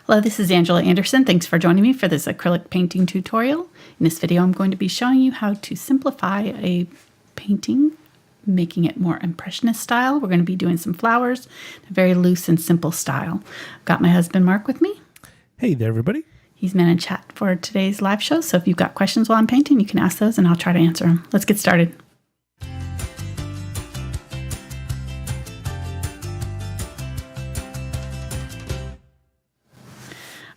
Hello, this is Angela Anderson. Thanks for joining me for this acrylic painting tutorial. In this video, I'm going to be showing you how to simplify a painting, making it more Impressionist style. We're going to be doing some flowers, a very loose and simple style. Got my husband Mark with me. Hey there, everybody. He's man in chat for today's live show, so if you've got questions while I'm painting, you can ask those and I'll try to answer them. Let's get started.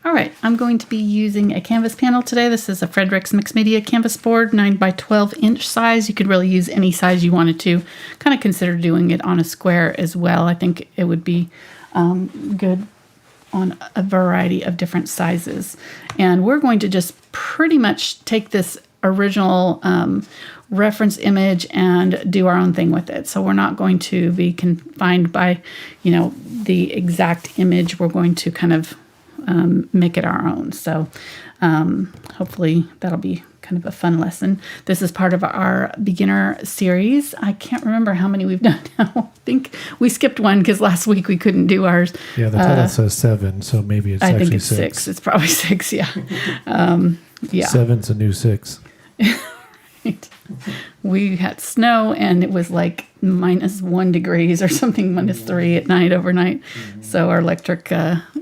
All right, I'm going to be using a canvas panel today. This is a Fredrix mixed media canvas board, 9 by 12 inch size. You could really use any size you wanted to. Kind of consider doing it on a square as well. I think it would be good on a variety of different sizes. And we're going to just pretty much take this original reference image and do our own thing with it. So we're not going to be confined by, the exact image. We're going to kind of make it our own. So hopefully that'll be kind of a fun lesson. This is part of our beginner series. I can't remember how many we've done now. I think we skipped one because last week we couldn't do ours. Yeah, the title says 7, so maybe it's I actually think it's 6. It's probably 6, yeah. Yeah. 7's a new 6. Right. We had snow and it was like -1 degrees or something, -3 at night overnight. So our electric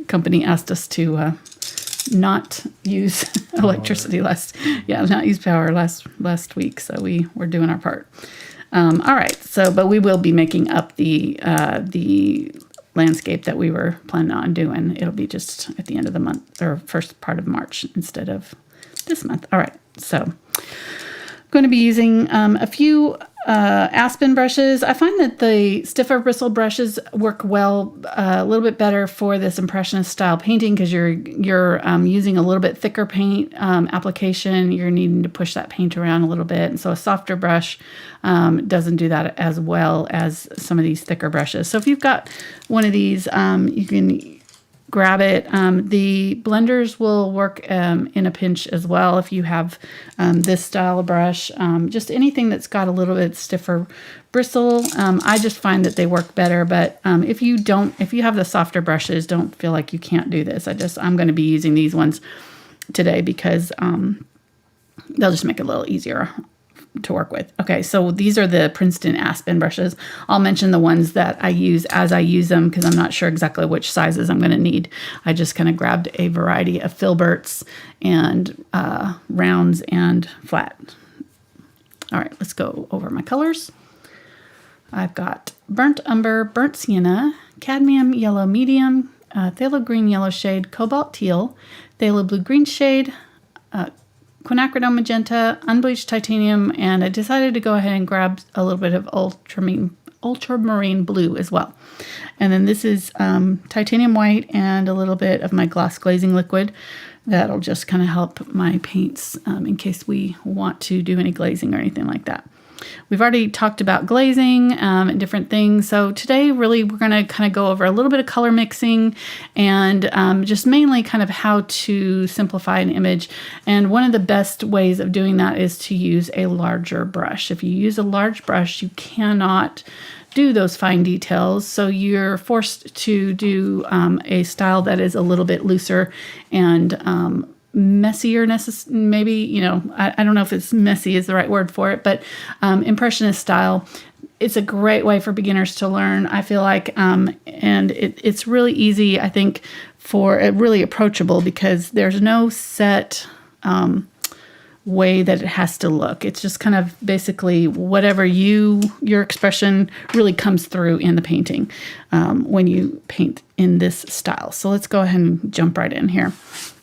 company asked us to not use electricity not use power last week. So we were doing our part. All right. So, but we will be making up the landscape that we were planning on doing. It'll be just at the end of the month or first part of March instead of this month. All right. So going to be using a few aspen brushes. I find that the stiffer bristle brushes work well, a little bit better for this Impressionist style painting because you're using a little bit thicker paint application. You're needing to push that paint around a little bit. And so a softer brush doesn't do that as well as some of these thicker brushes. So if you've got one of these, you can grab it. The blenders will work in a pinch as well if you have this style of brush. Just anything that's got a little bit stiffer bristle. I just find that they work better, but if you have the softer brushes, don't feel like you can't do this. I'm going to be using these ones today because they'll just make it a little easier to work with. Okay, so these are the Princeton aspen brushes. I'll mention the ones that I use as I use them because I'm not sure exactly which sizes I'm going to need. I just kind of grabbed a variety of Filberts and rounds and flat. All right, let's go over my colors. I've got burnt umber, burnt sienna, cadmium yellow medium, phthalo green yellow shade, cobalt teal, phthalo blue green shade, Quinacridone Magenta, Unbleached Titanium, and I decided to go ahead and grab a little bit of Ultramarine Blue as well. And then this is titanium white and a little bit of my gloss glazing liquid. That'll just kind of help my paints in case we want to do any glazing or anything like that. We've already talked about glazing and different things. So today, really, we're going to kind of go over a little bit of color mixing and just mainly kind of how to simplify an image. And one of the best ways of doing that is to use a larger brush. If you use a large brush, you cannot do those fine details. So you're forced to do a style that is a little bit looser and messier, maybe, I don't know if it's messy is the right word for it, but Impressionist style, it's a great way for beginners to learn, I feel like, and it's really easy, I think, for really approachable because there's no set way that it has to look. It's just kind of basically whatever your expression really comes through in the painting when you paint in this style. So let's go ahead and jump right in here.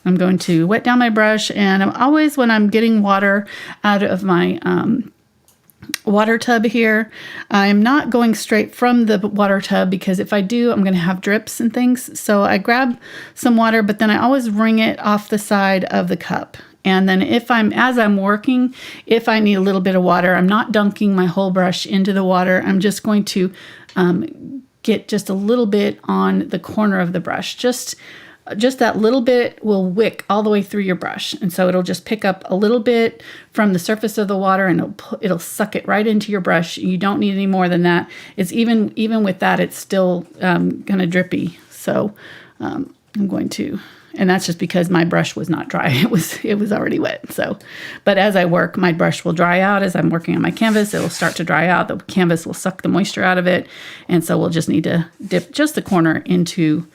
I'm going to wet down my brush, and I'm always, when I'm getting water out of my water tub here, I'm not going straight from the water tub because if I do, I'm going to have drips and things. So I grab some water, but then I always wring it off the side of the cup. And then as I'm working, if I need a little bit of water, I'm not dunking my whole brush into the water. I'm just going to get just a little bit on the corner of the brush. Just that little bit will wick all the way through your brush. And so it'll just pick up a little bit from the surface of the water and it'll suck it right into your brush. You don't need any more than that. It's even with that, it's still kind of drippy. So I'm going to And that's just because my brush was not dry. It was already wet. So, but as I work, my brush will dry out. As I'm working on my canvas, it will start to dry out. The canvas will suck the moisture out of it. And so we'll just need to dip just the corner into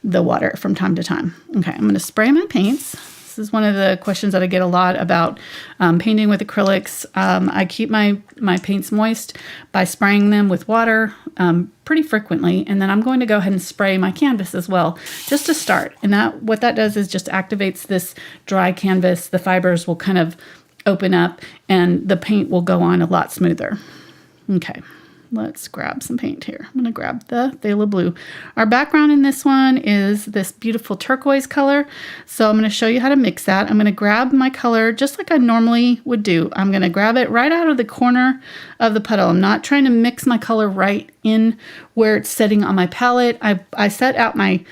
the water from time to time. Okay, I'm going to spray my paints. This is one of the questions that I get a lot about painting with acrylics. I keep my paints moist by spraying them with water pretty frequently, and then I'm going to go ahead and spray my canvas as well, just to start. And what that does is just activates this dry canvas. The fibers will kind of open up, and the paint will go on a lot smoother. Okay. Let's grab some paint here. I'm going to grab the Phthalo Blue. Our background in this one is this beautiful turquoise color. So I'm going to show you how to mix that. I'm going to grab my color just like I normally would do. I'm going to grab it right out of the corner of the puddle. I'm not trying to mix my color right in where it's setting on my palette. I set out my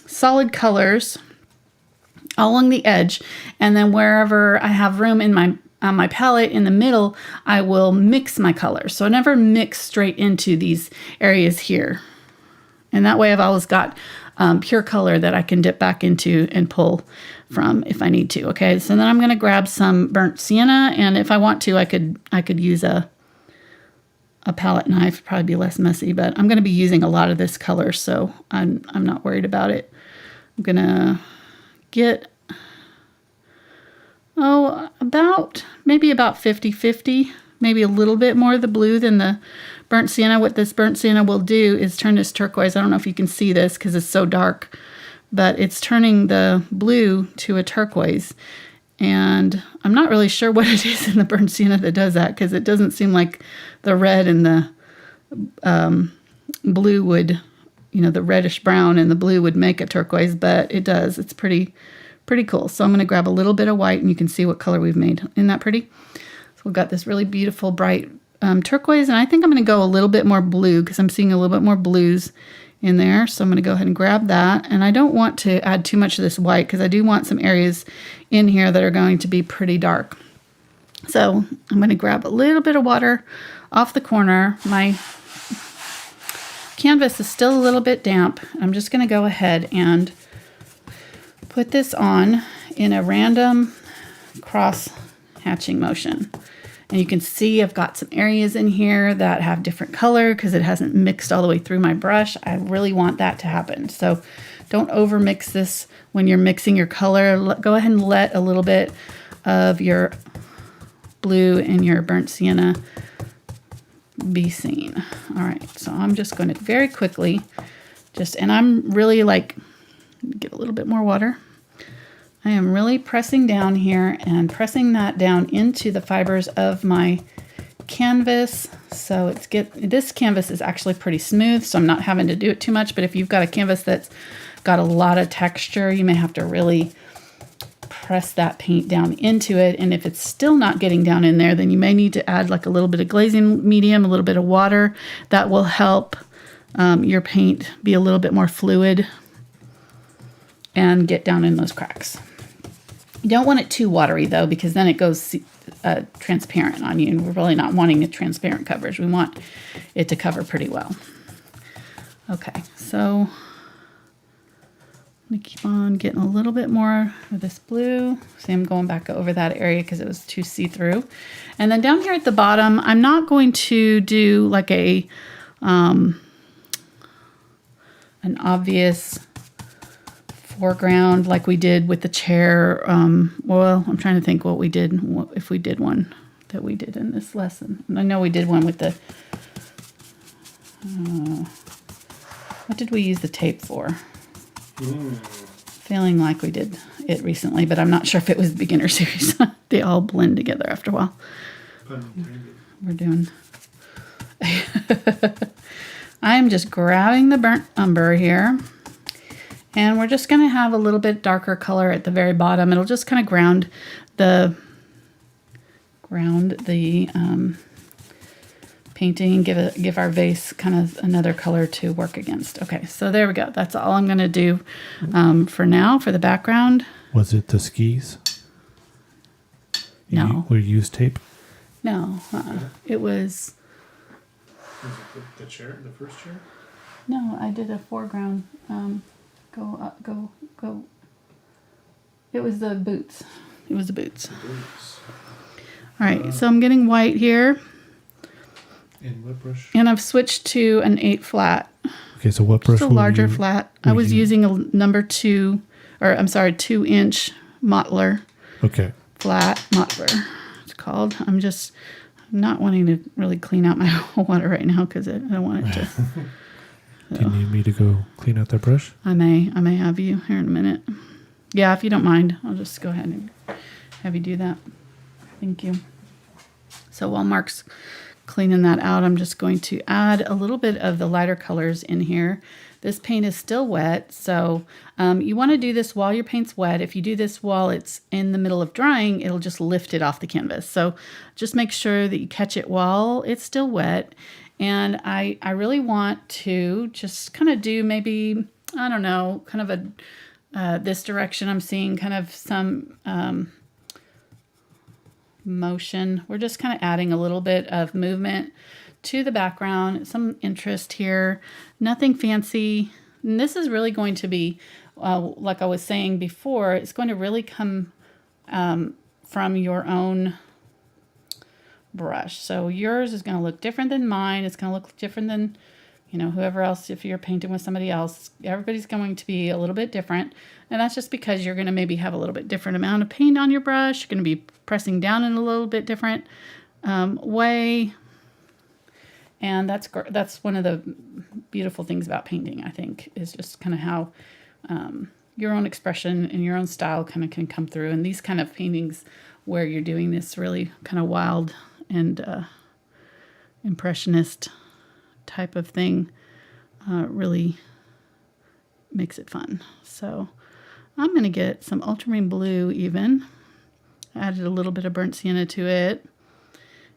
solid colors along the edge, and then wherever I have room in on my palette in the middle, I will mix my colors. So I never mix straight into these areas here. And that way I've always got pure color that I can dip back into and pull from if I need to. Okay, so then I'm going to grab some burnt sienna, and if I want to, I could use a palette knife. It'd probably be less messy, but I'm going to be using a lot of this color, so I'm not worried about it. I'm going to get maybe about 50-50, maybe a little bit more of the blue than the burnt sienna. What this burnt sienna will do is turn this turquoise. I don't know if you can see this because it's so dark, but it's turning the blue to a turquoise. And I'm not really sure what it is in the burnt sienna that does that, because it doesn't seem like the red and the blue would, the reddish brown and the blue would make a turquoise, but it does. It's pretty cool. So I'm going to grab a little bit of white, and you can see what color we've made. Isn't that pretty? So we've got this really beautiful bright turquoise, and I think I'm going to go a little bit more blue because I'm seeing a little bit more blues in there. So I'm going to go ahead and grab that, and I don't want to add too much of this white because I do want some areas in here that are going to be pretty dark. So I'm going to grab a little bit of water off the corner. My canvas is still a little bit damp. I'm just going to go ahead and put this on in a random cross hatching motion. And you can see I've got some areas in here that have different color because it hasn't mixed all the way through my brush. I really want that to happen. So don't over mix this when you're mixing your color. Go ahead and let a little bit of your blue and your burnt sienna be seen. All right, so I'm just going to very quickly and I'm really get a little bit more water. I am really pressing down here and pressing that down into the fibers of my canvas. So this canvas is actually pretty smooth, so I'm not having to do it too much. But if you've got a canvas that's got a lot of texture, you may have to really press that paint down into it. And if it's still not getting down in there, then you may need to add a little bit of glazing medium, a little bit of water. That will help your paint be a little bit more fluid and get down in those cracks. You don't want it too watery though, because then it goes transparent on you, and we're really not wanting a transparent coverage. We want it to cover pretty well. Okay, so I'm gonna keep on getting a little bit more of this blue. See, I'm going back over that area because it was too see-through. And then down here at the bottom, I'm not going to do an obvious foreground like we did with the chair. Well, I'm trying to think what we did, if we did one that we did in this lesson. I know we did one with the, what did we use the tape for? Feeling like we did it recently, but I'm not sure if it was the beginner series. They all blend together after a while. We're doing... I'm just grabbing the burnt umber here, and we're just going to have a little bit darker color at the very bottom. It'll just kind of ground the painting, give our vase kind of another color to work against. Okay, so there we go. That's all I'm going to do for now for the background. Was it the skis? No. We used tape? No, it was... Was it the chair, the first chair? No, I did a foreground Go up, go. It was the boots. All right, so I'm getting white here. And what brush? And I've switched to an 8 flat. Okay, so what brush? Just a larger flat. I was using a number 2, or I'm sorry, 2-inch mottler. Okay. Flat mottler, it's called. I'm not wanting to really clean out my water right now because I don't want it to. Do you need me to go clean out that brush? I may have you here in a minute. Yeah, if you don't mind, I'll just go ahead and have you do that. Thank you. So while Mark's cleaning that out, I'm just going to add a little bit of the lighter colors in here. This paint is still wet, so you want to do this while your paint's wet. If you do this while it's in the middle of drying, it'll just lift it off the canvas. So just make sure that you catch it while it's still wet. And I really want to just kind of do maybe, I don't know, kind of this direction. I'm seeing kind of some motion. We're just kind of adding a little bit of movement to the background, some interest here, nothing fancy. And this is really going to be, like I was saying before, it's going to really come from your own brush. So yours is going to look different than mine. It's going to look different than, whoever else. If you're painting with somebody else, everybody's going to be a little bit different. And that's just because you're going to maybe have a little bit different amount of paint on your brush. You're going to be pressing down in a little bit different way. And that's one of the beautiful things about painting, I think, is just kind of how your own expression and your own style kind of can come through. And these kind of paintings where you're doing this really kind of wild and impressionist type of thing really makes it fun. So I'm going to get some ultramarine blue even. Added a little bit of burnt sienna to it.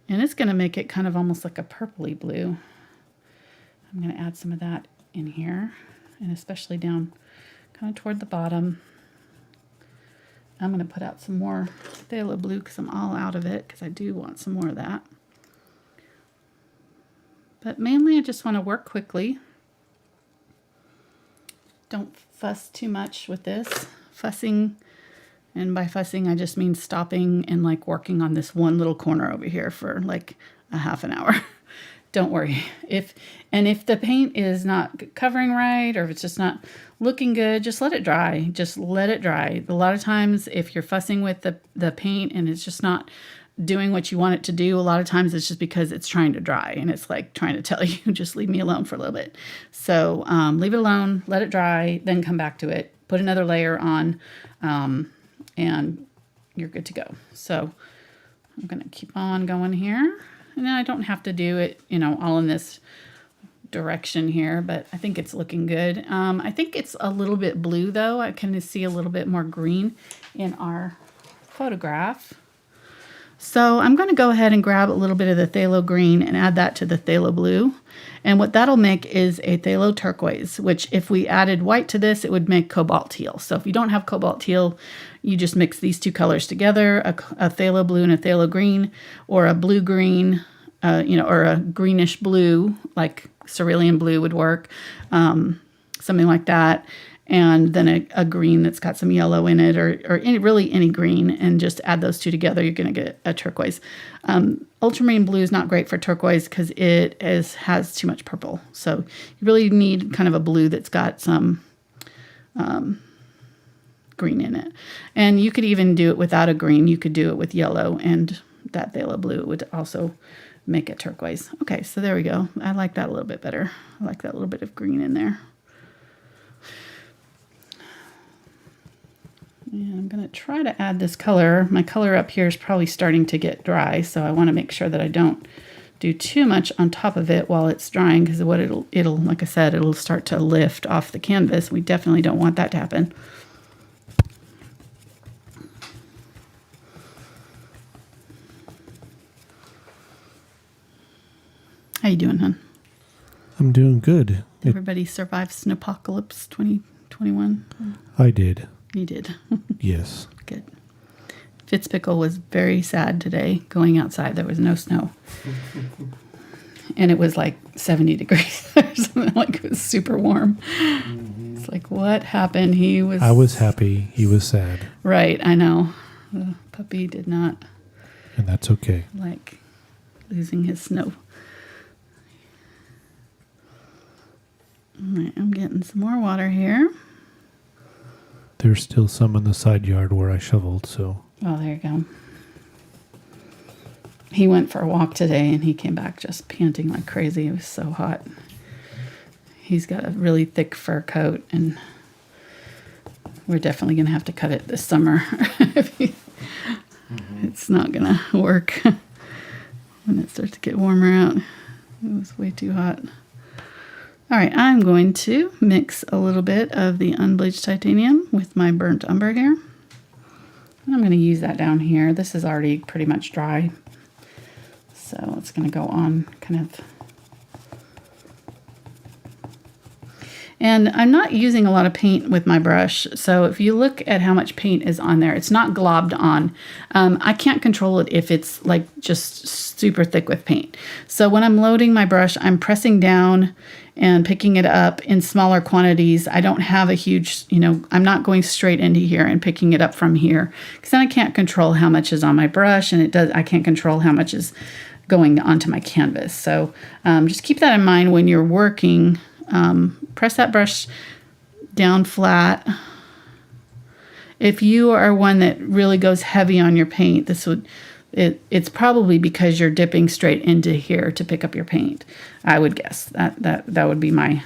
And it's going to make it kind of almost like a purpley blue. I'm going to add some of that in here, and especially down kind of toward the bottom. I'm going to put out some more phthalo blue because I'm all out of it, because I do want some more of that. But mainly I just want to work quickly. Don't fuss too much with this. Fussing, and by fussing I just mean stopping and like working on this one little corner over here for like a half an hour. Don't worry. If the paint is not covering right, or if it's just not looking good, just let it dry. Just let it dry. A lot of times if you're fussing with the paint and it's just not doing what you want it to do, a lot of times it's just because it's trying to dry, and it's like trying to tell you, just leave me alone for a little bit. So leave it alone, let it dry, then come back to it, put another layer on, and you're good to go. So I'm going to keep on going here. And I don't have to do it, all in this direction here, but I think it's looking good. I think it's a little bit blue though. I can see a little bit more green in our photograph. So I'm going to go ahead and grab a little bit of the phthalo green and add that to the phthalo blue. And what that'll make is a phthalo turquoise, which if we added white to this, it would make cobalt teal. So if you don't have cobalt teal, you just mix these two colors together, a phthalo blue and a phthalo green, or a blue green, or a greenish blue, like cerulean blue would work, something like that. And then a green that's got some yellow in it, or really any green, and just add those two together, you're going to get a turquoise. Ultramarine blue is not great for turquoise because it has too much purple. So you really need kind of a blue that's got some green in it. And you could even do it without a green. You could do it with yellow, and that phthalo blue would also make it turquoise. Okay, so there we go. I like that a little bit better. I like that little bit of green in there. And I'm going to try to add this color. My color up here is probably starting to get dry, so I want to make sure that I don't do too much on top of it while it's drying, because what it'll, like I said, it'll start to lift off the canvas. We definitely don't want that to happen. How you doing, hon? I'm doing good. Everybody survived Snowpocalypse 2021? I did. You did. Yes. Good. Fitzpickle was very sad today going outside. There was no snow. And it was like 70 degrees or something, like it was super warm. Mm-hmm. It's like, what happened? I was happy. He was sad. Right, I know. The puppy did not And that's okay. like losing his snow. All right, I'm getting some more water here. There's still some in the side yard where I shoveled, so. Oh, there you go. He went for a walk today and he came back just panting like crazy. It was so hot. He's got a really thick fur coat and we're definitely going to have to cut it this summer. It's not going to work when it starts to get warmer out. It was way too hot. All right, I'm going to mix a little bit of the Unbleached Titanium with my burnt umber here. And I'm going to use that down here. This is already pretty much dry. So it's going to go on kind of. And I'm not using a lot of paint with my brush. So if you look at how much paint is on there, it's not globbed on. I can't control it if it's like just super thick with paint. So when I'm loading my brush, I'm pressing down and picking it up in smaller quantities. I don't have a huge, I'm not going straight into here and picking it up from here because then I can't control how much is on my brush and I can't control how much is going onto my canvas. So just keep that in mind when you're working. Press that brush down flat. If you are one that really goes heavy on your paint, it's probably because you're dipping straight into here to pick up your paint. I would guess that would be my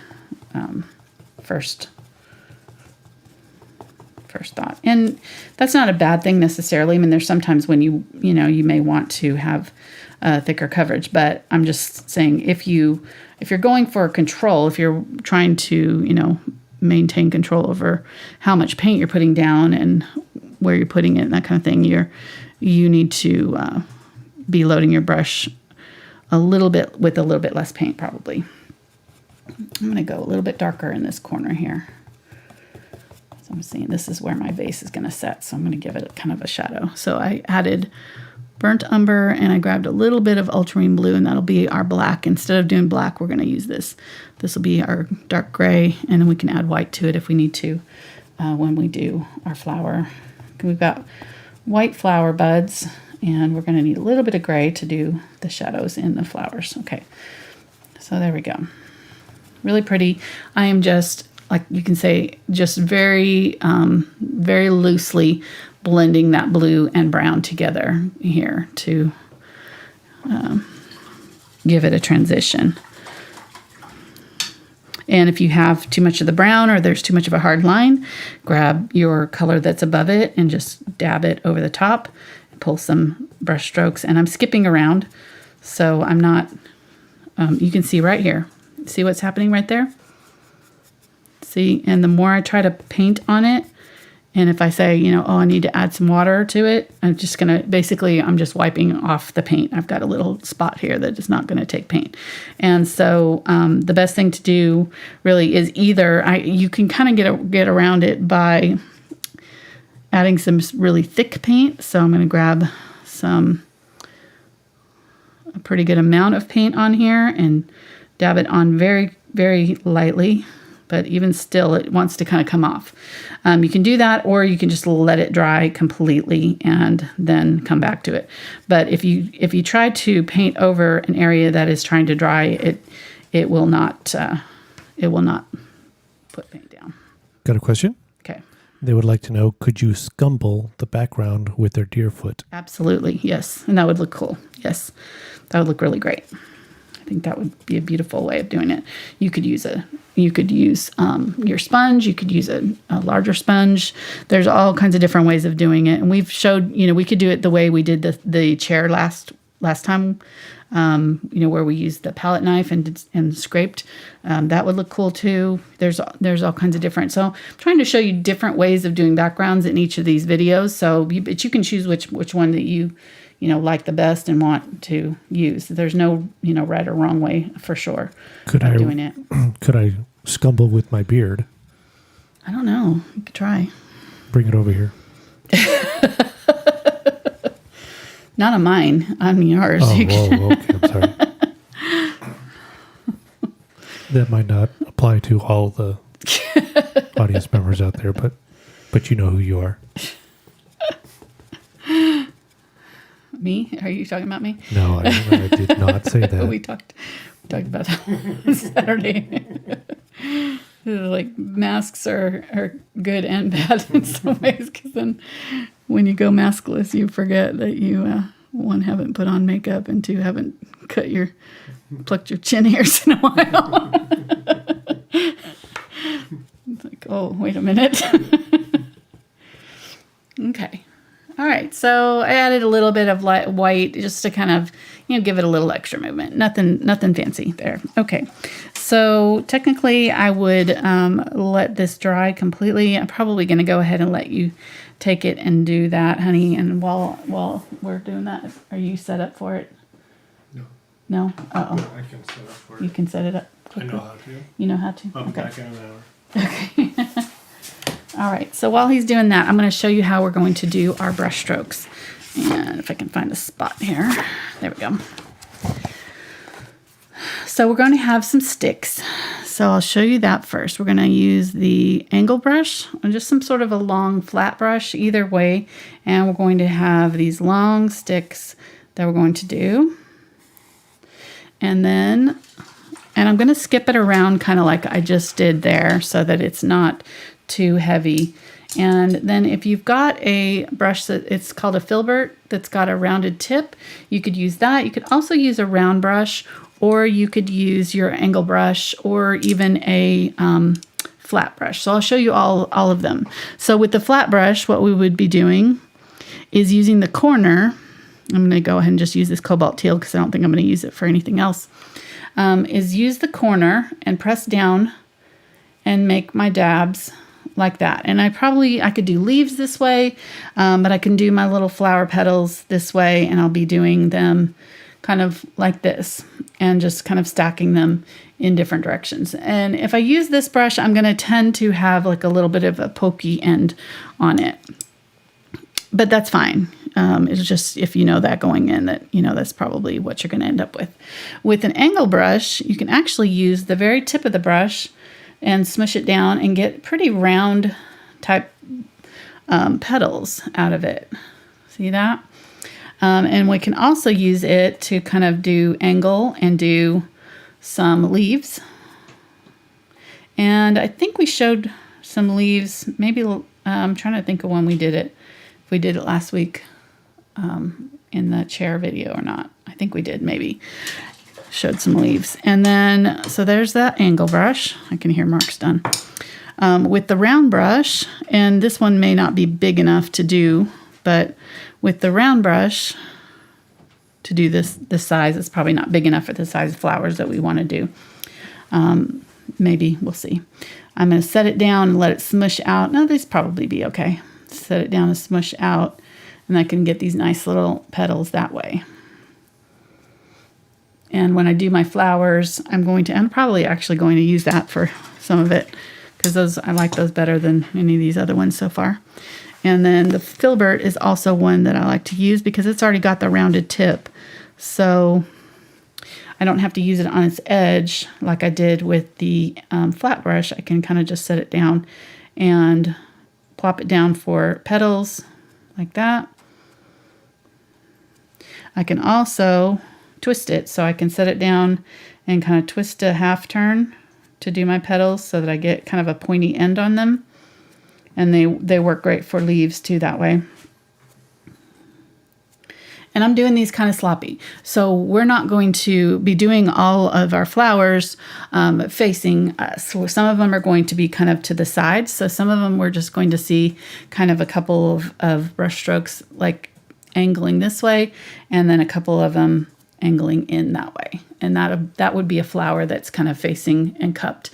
first thought. And that's not a bad thing necessarily. I mean, there's sometimes when you may want to have thicker coverage, but I'm just saying if you're going for control, if you're trying to, maintain control over how much paint you're putting down and where you're putting it and that kind of thing, you need to be loading your brush a little bit with a little bit less paint probably. I'm going to go a little bit darker in this corner here. So I'm seeing this is where my vase is going to set, so I'm going to give it kind of a shadow. So I added burnt umber and I grabbed a little bit of ultramarine blue and that'll be our black. Instead of doing black, we're going to use this. This will be our dark gray and then we can add white to it if we need to when we do our flower. We've got white flower buds and we're going to need a little bit of gray to do the shadows in the flowers. Okay, so there we go. Really pretty. I am just, like you can say, just very, very loosely blending that blue and brown together here to give it a transition. And if you have too much of the brown or there's too much of a hard line, grab your color that's above it and just dab it over the top and pull some brush strokes. And I'm skipping around, so I'm not, you can see right here. See what's happening right there? See, and the more I try to paint on it, and if I say, I need to add some water to it, I'm just wiping off the paint. I've got a little spot here that is not going to take paint. And so the best thing to do really is either, you can kind of get around it by adding some really thick paint. So I'm going to grab a pretty good amount of paint on here and dab it on very, very lightly. But even still, it wants to kind of come off. You can do that, or you can just let it dry completely and then come back to it. But if you try to paint over an area that is trying to dry, it will not put paint down. Got a question? Okay. They would like to know, could you scumble the background with their Deerfoot? Absolutely, yes, and that would look cool. Yes, that would look really great. I think that would be a beautiful way of doing it. You could use your sponge. You could use a larger sponge. There's all kinds of different ways of doing it. And we've showed, we could do it the way we did the chair last time, where we used the palette knife and scraped. That would look cool too. There's all kinds of different. So I'm trying to show you different ways of doing backgrounds in each of these videos. So but you can choose which one that you like the best and want to use. There's no, right or wrong way for sure about doing it. Could I scumble with my beard? I don't know. You could try. Bring it over here. Not on mine, on yours. Oh, whoa, okay, I'm sorry. That might not apply to all the audience members out there, but you know who you are. Me? Are you talking about me? No, I did not say that. We talked about that Saturday. Like masks are good and bad in some ways, because then when you go maskless, you forget that you one, haven't put on makeup, and two, haven't plucked your chin hairs in a while. It's like, oh, wait a minute. Okay. All right, so I added a little bit of light white just to kind of, give it a little extra movement. Nothing fancy there. Okay, so technically I would let this dry completely. I'm probably going to go ahead and let you take it and do that, honey. And while we're doing that, are you set up for it? No. No? Uh-oh. I can set up for it. You can set it up quickly. I know how to. You know how to? I'll be Okay. back in an hour. Okay. All right, so while he's doing that, I'm going to show you how we're going to do our brush strokes. And if I can find a spot here. There we go. So we're going to have some sticks. So I'll show you that first. We're going to use the angle brush, or just some sort of a long flat brush, either way. And we're going to have these long sticks that we're going to do. And I'm going to skip it around kind of like I just did there, so that it's not too heavy. And then if you've got a brush that it's called a Filbert that's got a rounded tip, you could use that. You could also use a round brush, or you could use your angle brush, or even a flat brush. So I'll show you all of them. So with the flat brush, what we would be doing is using the corner. I'm going to go ahead and just use this Cobalt Teal because I don't think I'm going to use it for anything else. Is use the corner and press down and make my dabs like that. And I could do leaves this way, but I can do my little flower petals this way, and I'll be doing them kind of like this and just kind of stacking them in different directions. And if I use this brush, I'm going to tend to have like a little bit of a pokey end on it, but that's fine. It's just, if you know that going in, that that's probably what you're going to end up with. With an angle brush, you can actually use the very tip of the brush and smush it down and get pretty round type petals out of it. See that? And we can also use it to kind of do angle and do some leaves. And I think we showed some leaves. Maybe I'm trying to think of when we did it. If we did it last week in the chair video or not. I think we did, maybe. Showed some leaves. And then, so there's that angle brush. I can hear Mark's done. With the round brush, and this one may not be big enough to do, but with the round brush to do this size, it's probably not big enough for the size of flowers that we want to do. Maybe, we'll see. I'm going to set it down and let it smush out. No, these probably be okay. Set it down and smush out, and I can get these nice little petals that way. And when I do my flowers, I'm probably actually going to use that for some of it, because I like those better than any of these other ones so far. And then the Filbert is also one that I like to use because it's already got the rounded tip. So I don't have to use it on its edge like I did with the flat brush. I can kind of just set it down and plop it down for petals like that. I can also twist it, so I can set it down and kind of twist a half turn to do my petals so that I get kind of a pointy end on them. And they work great for leaves too that way. And I'm doing these kind of sloppy. So we're not going to be doing all of our flowers facing us. So some of them are going to be kind of to the sides. So some of them we're just going to see kind of a couple of brush strokes like angling this way, and then a couple of them angling in that way. And that would be a flower that's kind of facing and cupped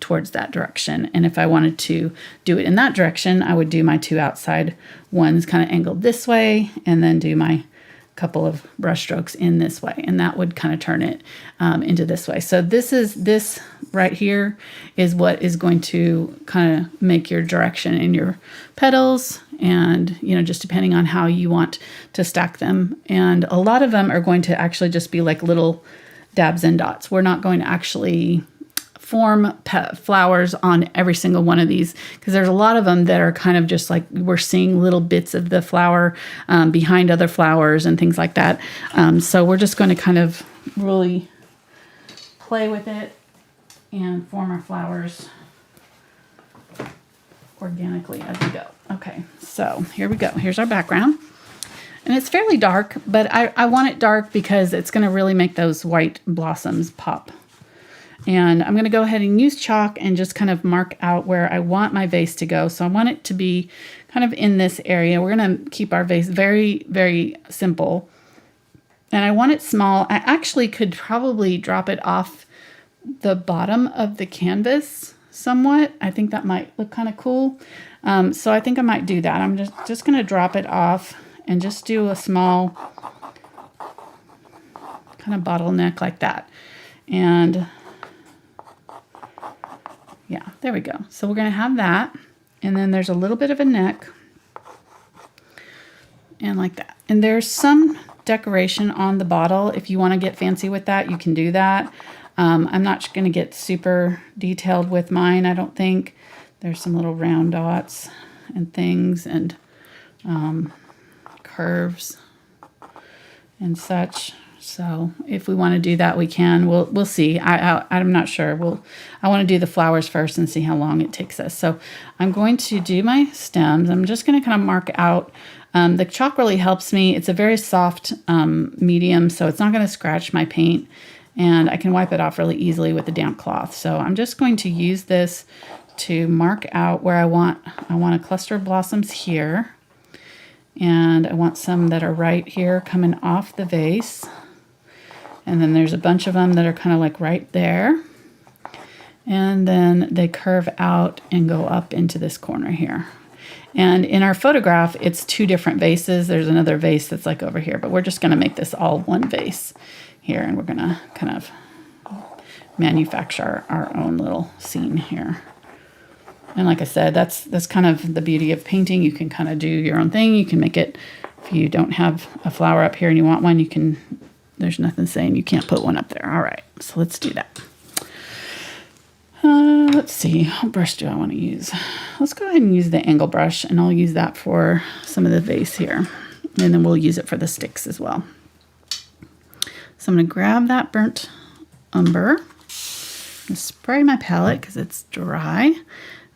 towards that direction. And if I wanted to do it in that direction, I would do my two outside ones kind of angled this way, and then do my couple of brush strokes in this way, and that would kind of turn it into this way. So this right here is what is going to kind of make your direction in your petals, and just depending on how you want to stack them. And a lot of them are going to actually just be like little dabs and dots. We're not going to actually form flowers on every single one of these, because there's a lot of them that are kind of just like we're seeing little bits of the flower behind other flowers and things like that. So we're just going to kind of really play with it and form our flowers organically as we go. Okay, so here we go. Here's our background. And it's fairly dark, but I want it dark because it's going to really make those white blossoms pop. And I'm going to go ahead and use chalk and just kind of mark out where I want my vase to go. So I want it to be kind of in this area. We're going to keep our vase very, very simple. And I want it small. I actually could probably drop it off the bottom of the canvas somewhat. I think that might look kind of cool. So I think I might do that. I'm just going to drop it off and just do a small kind of bottleneck like that. And yeah, there we go. So we're going to have that. And then there's a little bit of a neck. And like that. And there's some decoration on the bottle. If you want to get fancy with that, you can do that. I'm not going to get super detailed with mine, I don't think. There's some little round dots and things and curves and such. So if we want to do that, we can. We'll see. I'm not sure. I want to do the flowers first and see how long it takes us. So I'm going to do my stems. I'm just going to kind of mark out. The chalk really helps me. It's a very soft medium, so it's not going to scratch my paint. And I can wipe it off really easily with a damp cloth. So I'm just going to use this to mark out where I want a cluster of blossoms here. And I want some that are right here coming off the vase. And then there's a bunch of them that are kind of like right there. And then they curve out and go up into this corner here. And in our photograph, it's two different vases. There's another vase that's like over here, but we're just going to make this all one vase here. And we're going to kind of manufacture our own little scene here. And like I said, that's kind of the beauty of painting. You can kind of do your own thing. You can make it, if you don't have a flower up here and you want one, you can, there's nothing saying you can't put one up there. All right, so let's do that. Let's see, what brush do I want to use? Let's go ahead and use the angle brush, and I'll use that for some of the vase here. And then we'll use it for the sticks as well. So I'm going to grab that burnt umber and spray my palette because it's dry.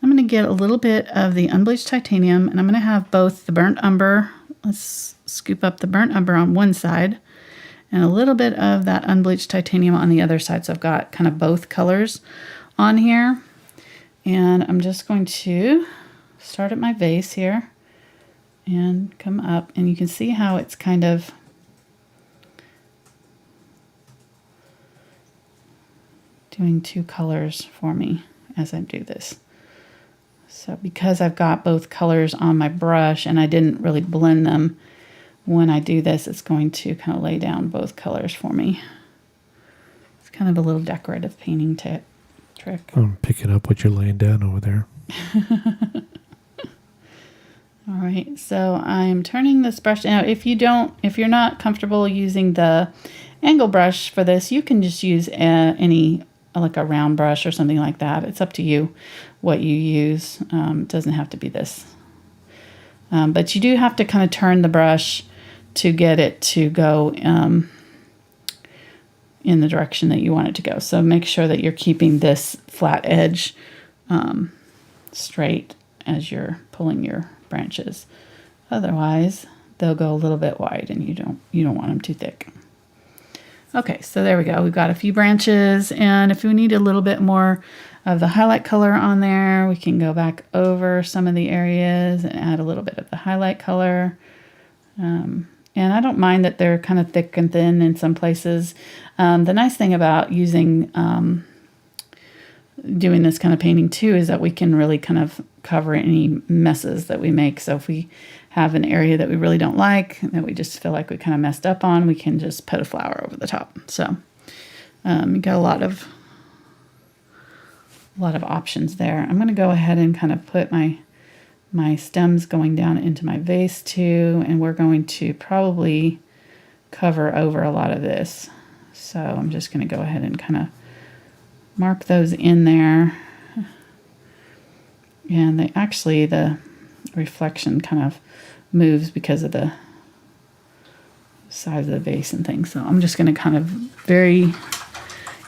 I'm going to get a little bit of the unbleached titanium, and I'm going to have both the burnt umber. Let's scoop up the burnt umber on one side and a little bit of that unbleached titanium on the other side. So I've got kind of both colors on here. And I'm just going to start at my vase here and come up, and you can see how it's kind of doing two colors for me as I do this. So because I've got both colors on my brush and I didn't really blend them, when I do this, it's going to kind of lay down both colors for me. It's kind of a little decorative painting trick. I'm picking up what you're laying down over there. All right, so I'm turning this brush. Now, if you're not comfortable using the angle brush for this, you can just use any, like a round brush or something like that. It's up to you what you use. It doesn't have to be this. But you do have to kind of turn the brush to get it to go in the direction that you want it to go. So make sure that you're keeping this flat edge straight as you're pulling your branches. Otherwise, they'll go a little bit wide, and you don't want them too thick. Okay, so there we go. We've got a few branches, and if we need a little bit more of the highlight color on there, we can go back over some of the areas and add a little bit of the highlight color. And I don't mind that they're kind of thick and thin in some places. The nice thing about using doing this kind of painting too is that we can really kind of cover any messes that we make. So if we have an area that we really don't like, that we just feel like we kind of messed up on, we can just put a flower over the top. So you got a lot of options there. I'm going to go ahead and kind of put my stems going down into my vase too, and we're going to probably cover over a lot of this. So I'm just going to go ahead and kind of mark those in there. And they actually, the reflection kind of moves because of the size of the vase and things. So I'm just going to kind of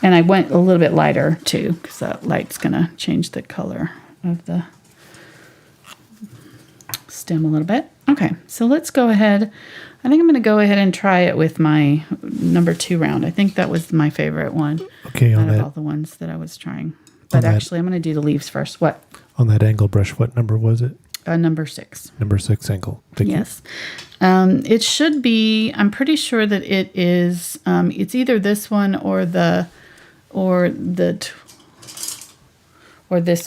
and I went a little bit lighter too, because that light's going to change the color of the stem a little bit. Okay, so let's go ahead. I think I'm going to go ahead and try it with my number 2 round. I think that was my favorite one. Okay, out of all the ones that I was trying. But actually, I'm going to do the leaves first. What? On that angle brush, what number was it? Number 6. Number 6 angle. Yes. It should be, I'm pretty sure that it is, it's either this one or this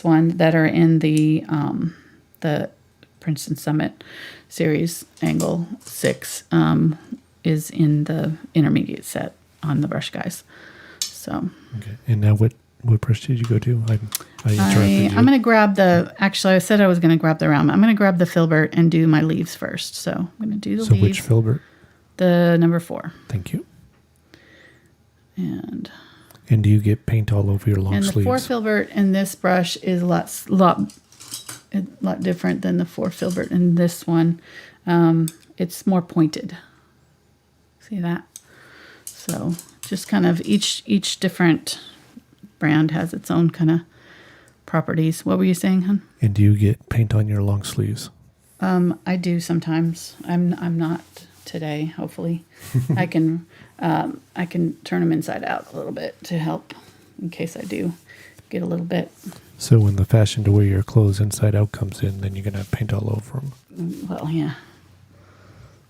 one that are in the Princeton Summit series. Angle 6 is in the intermediate set on the brush guys. So. Okay. And now what brush did you go to? I'm going to grab actually I said I was going to grab the round. I'm going to grab the Filbert and do my leaves first. So I'm going to do the leaves. So which Filbert? The number 4. Thank you. And do you get paint all over your long sleeves? And the 4 Filbert in this brush is a lot different than the 4 Filbert in this one. It's more pointed. See that? So just kind of each different brand has its own kind of properties. What were you saying, hon? And do you get paint on your long sleeves? I do sometimes. I'm not today. Hopefully, I can turn them inside out a little bit to help in case I do get a little bit. So when the fashion to wear your clothes inside out comes in, then you're gonna paint all over them. Well, yeah,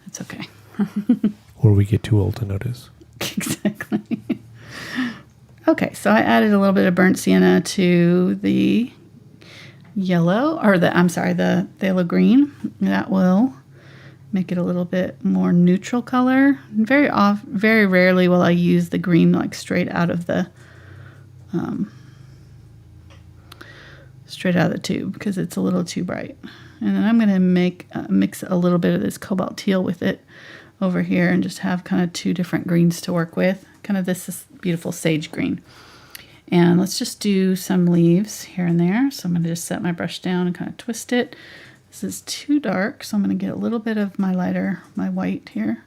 it's okay. Or we get too old to notice. Exactly. Okay, so I added a little bit of burnt sienna to the yellow, or the phthalo green. That will make it a little bit more neutral color. Very rarely will I use the green like straight out of the tube because it's a little too bright. And then I'm going to mix a little bit of this cobalt teal with it over here and just have kind of 2 different greens to work with. Kind of this beautiful sage green. And let's just do some leaves here and there. So I'm going to just set my brush down and kind of twist it. This is too dark, so I'm going to get a little bit of my white here.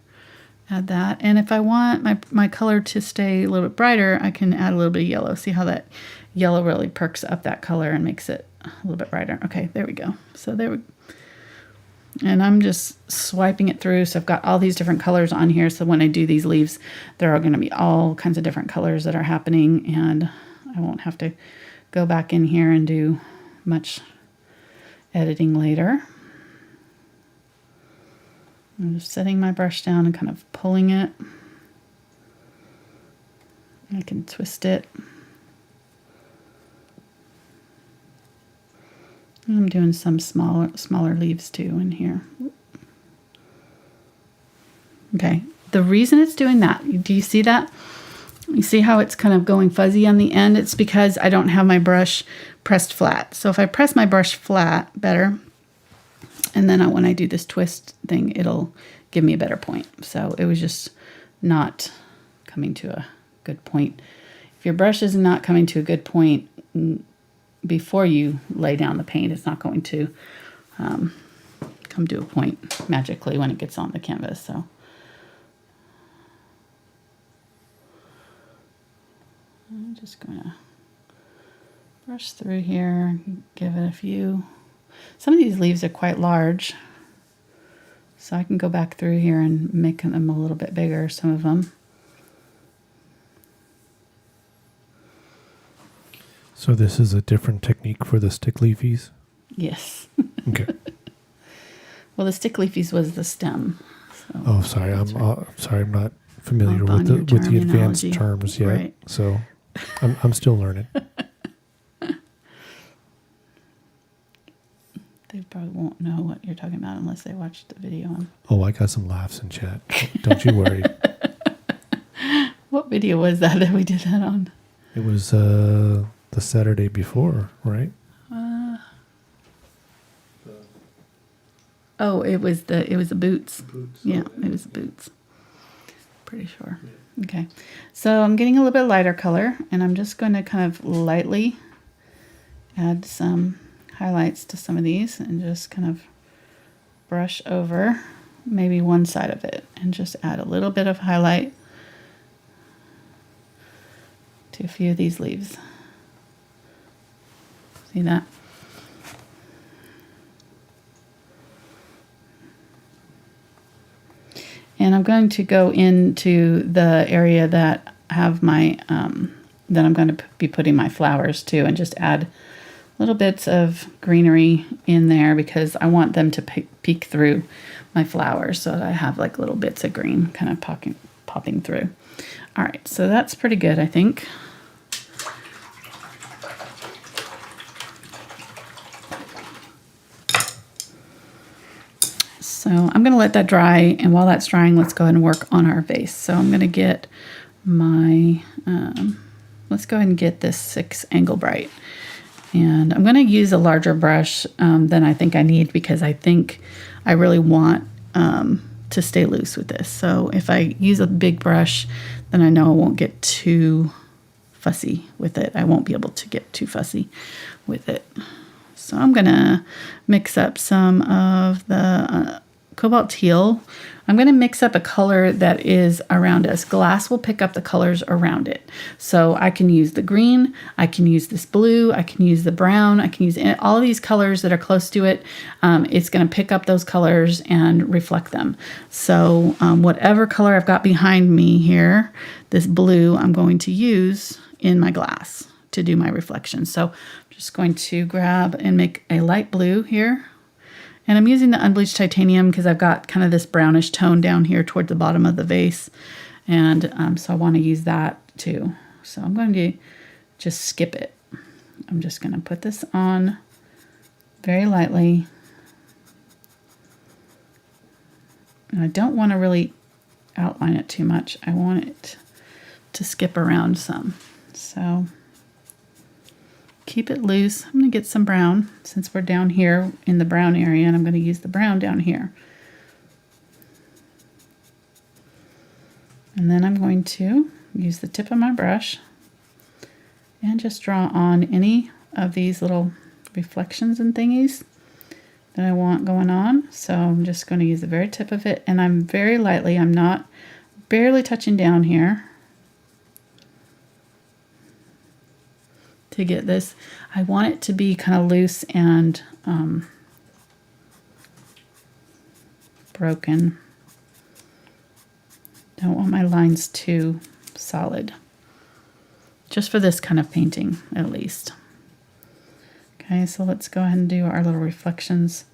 Add that. And if I want my color to stay a little bit brighter, I can add a little bit of yellow. See how that yellow really perks up that color and makes it a little bit brighter. Okay, there we go. So there we go. And I'm just swiping it through. So I've got all these different colors on here. So when I do these leaves, there are going to be all kinds of different colors that are happening. And I won't have to go back in here and do much editing later. I'm just setting my brush down and kind of pulling it. I can twist it. I'm doing some smaller leaves too in here. Okay, the reason it's doing that, do you see that? You see how it's kind of going fuzzy on the end? It's because I don't have my brush pressed flat. So if I press my brush flat better, and then when I do this twist thing, it'll give me a better point. So it was just not coming to a good point. If your brush is not coming to a good point before you lay down the paint, it's not going to come to a point magically when it gets on the canvas. So I'm just going to brush through here, give it a few. Some of these leaves are quite large, so I can go back through here and make them a little bit bigger, some of them. So this is a different technique for the stick leafies? Yes. Okay. Well, the stick leafies was the stem. So oh, sorry. I'm not familiar with the advanced terms yet. Right. So I'm still learning. They probably won't know what you're talking about unless they watch the video. Oh, I got some laughs in chat. Don't you worry. What video was that we did that on? It was the Saturday before, right? Oh, it was the boots. Yeah, it was the boots. Pretty sure. Okay. So I'm getting a little bit lighter color, and I'm just going to kind of lightly add some highlights to some of these and just kind of brush over maybe one side of it and just add a little bit of highlight to a few of these leaves. See that? And I'm going to go into the area that have my, that I'm going to be putting my flowers to, and just add little bits of greenery in there because I want them to peek through my flowers so that I have like little bits of green kind of popping through. All right, so that's pretty good, I think. So I'm going to let that dry, and while that's drying, let's go ahead and work on our vase. So I'm going to get my, let's go ahead and get this 6 Angle Bright. And I'm going to use a larger brush than I think I need because I think I really want to stay loose with this. So if I use a big brush, then I know I won't get too fussy with it. I won't be able to get too fussy with it. So I'm going to mix up some of the Cobalt Teal. I'm going to mix up a color that is around us. Glass will pick up the colors around it. So I can use the green, I can use this blue, I can use the brown, I can use all of these colors that are close to it. It's going to pick up those colors and reflect them. So whatever color I've got behind me here, this blue, I'm going to use in my glass to do my reflection. So I'm just going to grab and make a light blue here. And I'm using the Unbleached Titanium because I've got kind of this brownish tone down here toward the bottom of the vase. And so I want to use that too. So I'm going to just skip it. I'm just going to put this on very lightly. And I don't want to really outline it too much. I want it to skip around some. So keep it loose. I'm going to get some brown since we're down here in the brown area, and I'm going to use the brown down here. And then I'm going to use the tip of my brush and just draw on any of these little reflections and thingies that I want going on. So I'm just going to use the very tip of it, and I'm very lightly, I'm not barely touching down here to get this. I want it to be kind of loose and broken. Don't want my lines too solid. Just for this kind of painting, at least. Okay, so let's go ahead and do our little reflections.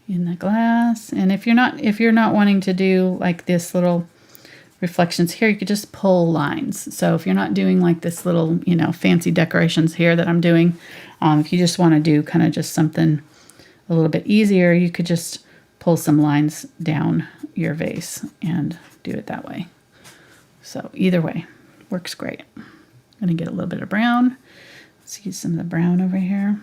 In the glass. And if you're not wanting to do like this little reflections here, you could just pull lines. So if you're not doing like this little, you know, fancy decorations here that I'm doing, if you just want to do kind of just something a little bit easier, you could just pull some lines down your vase and do it that way. So either way works great. I'm going to get a little bit of brown. Let's use some of the brown over here.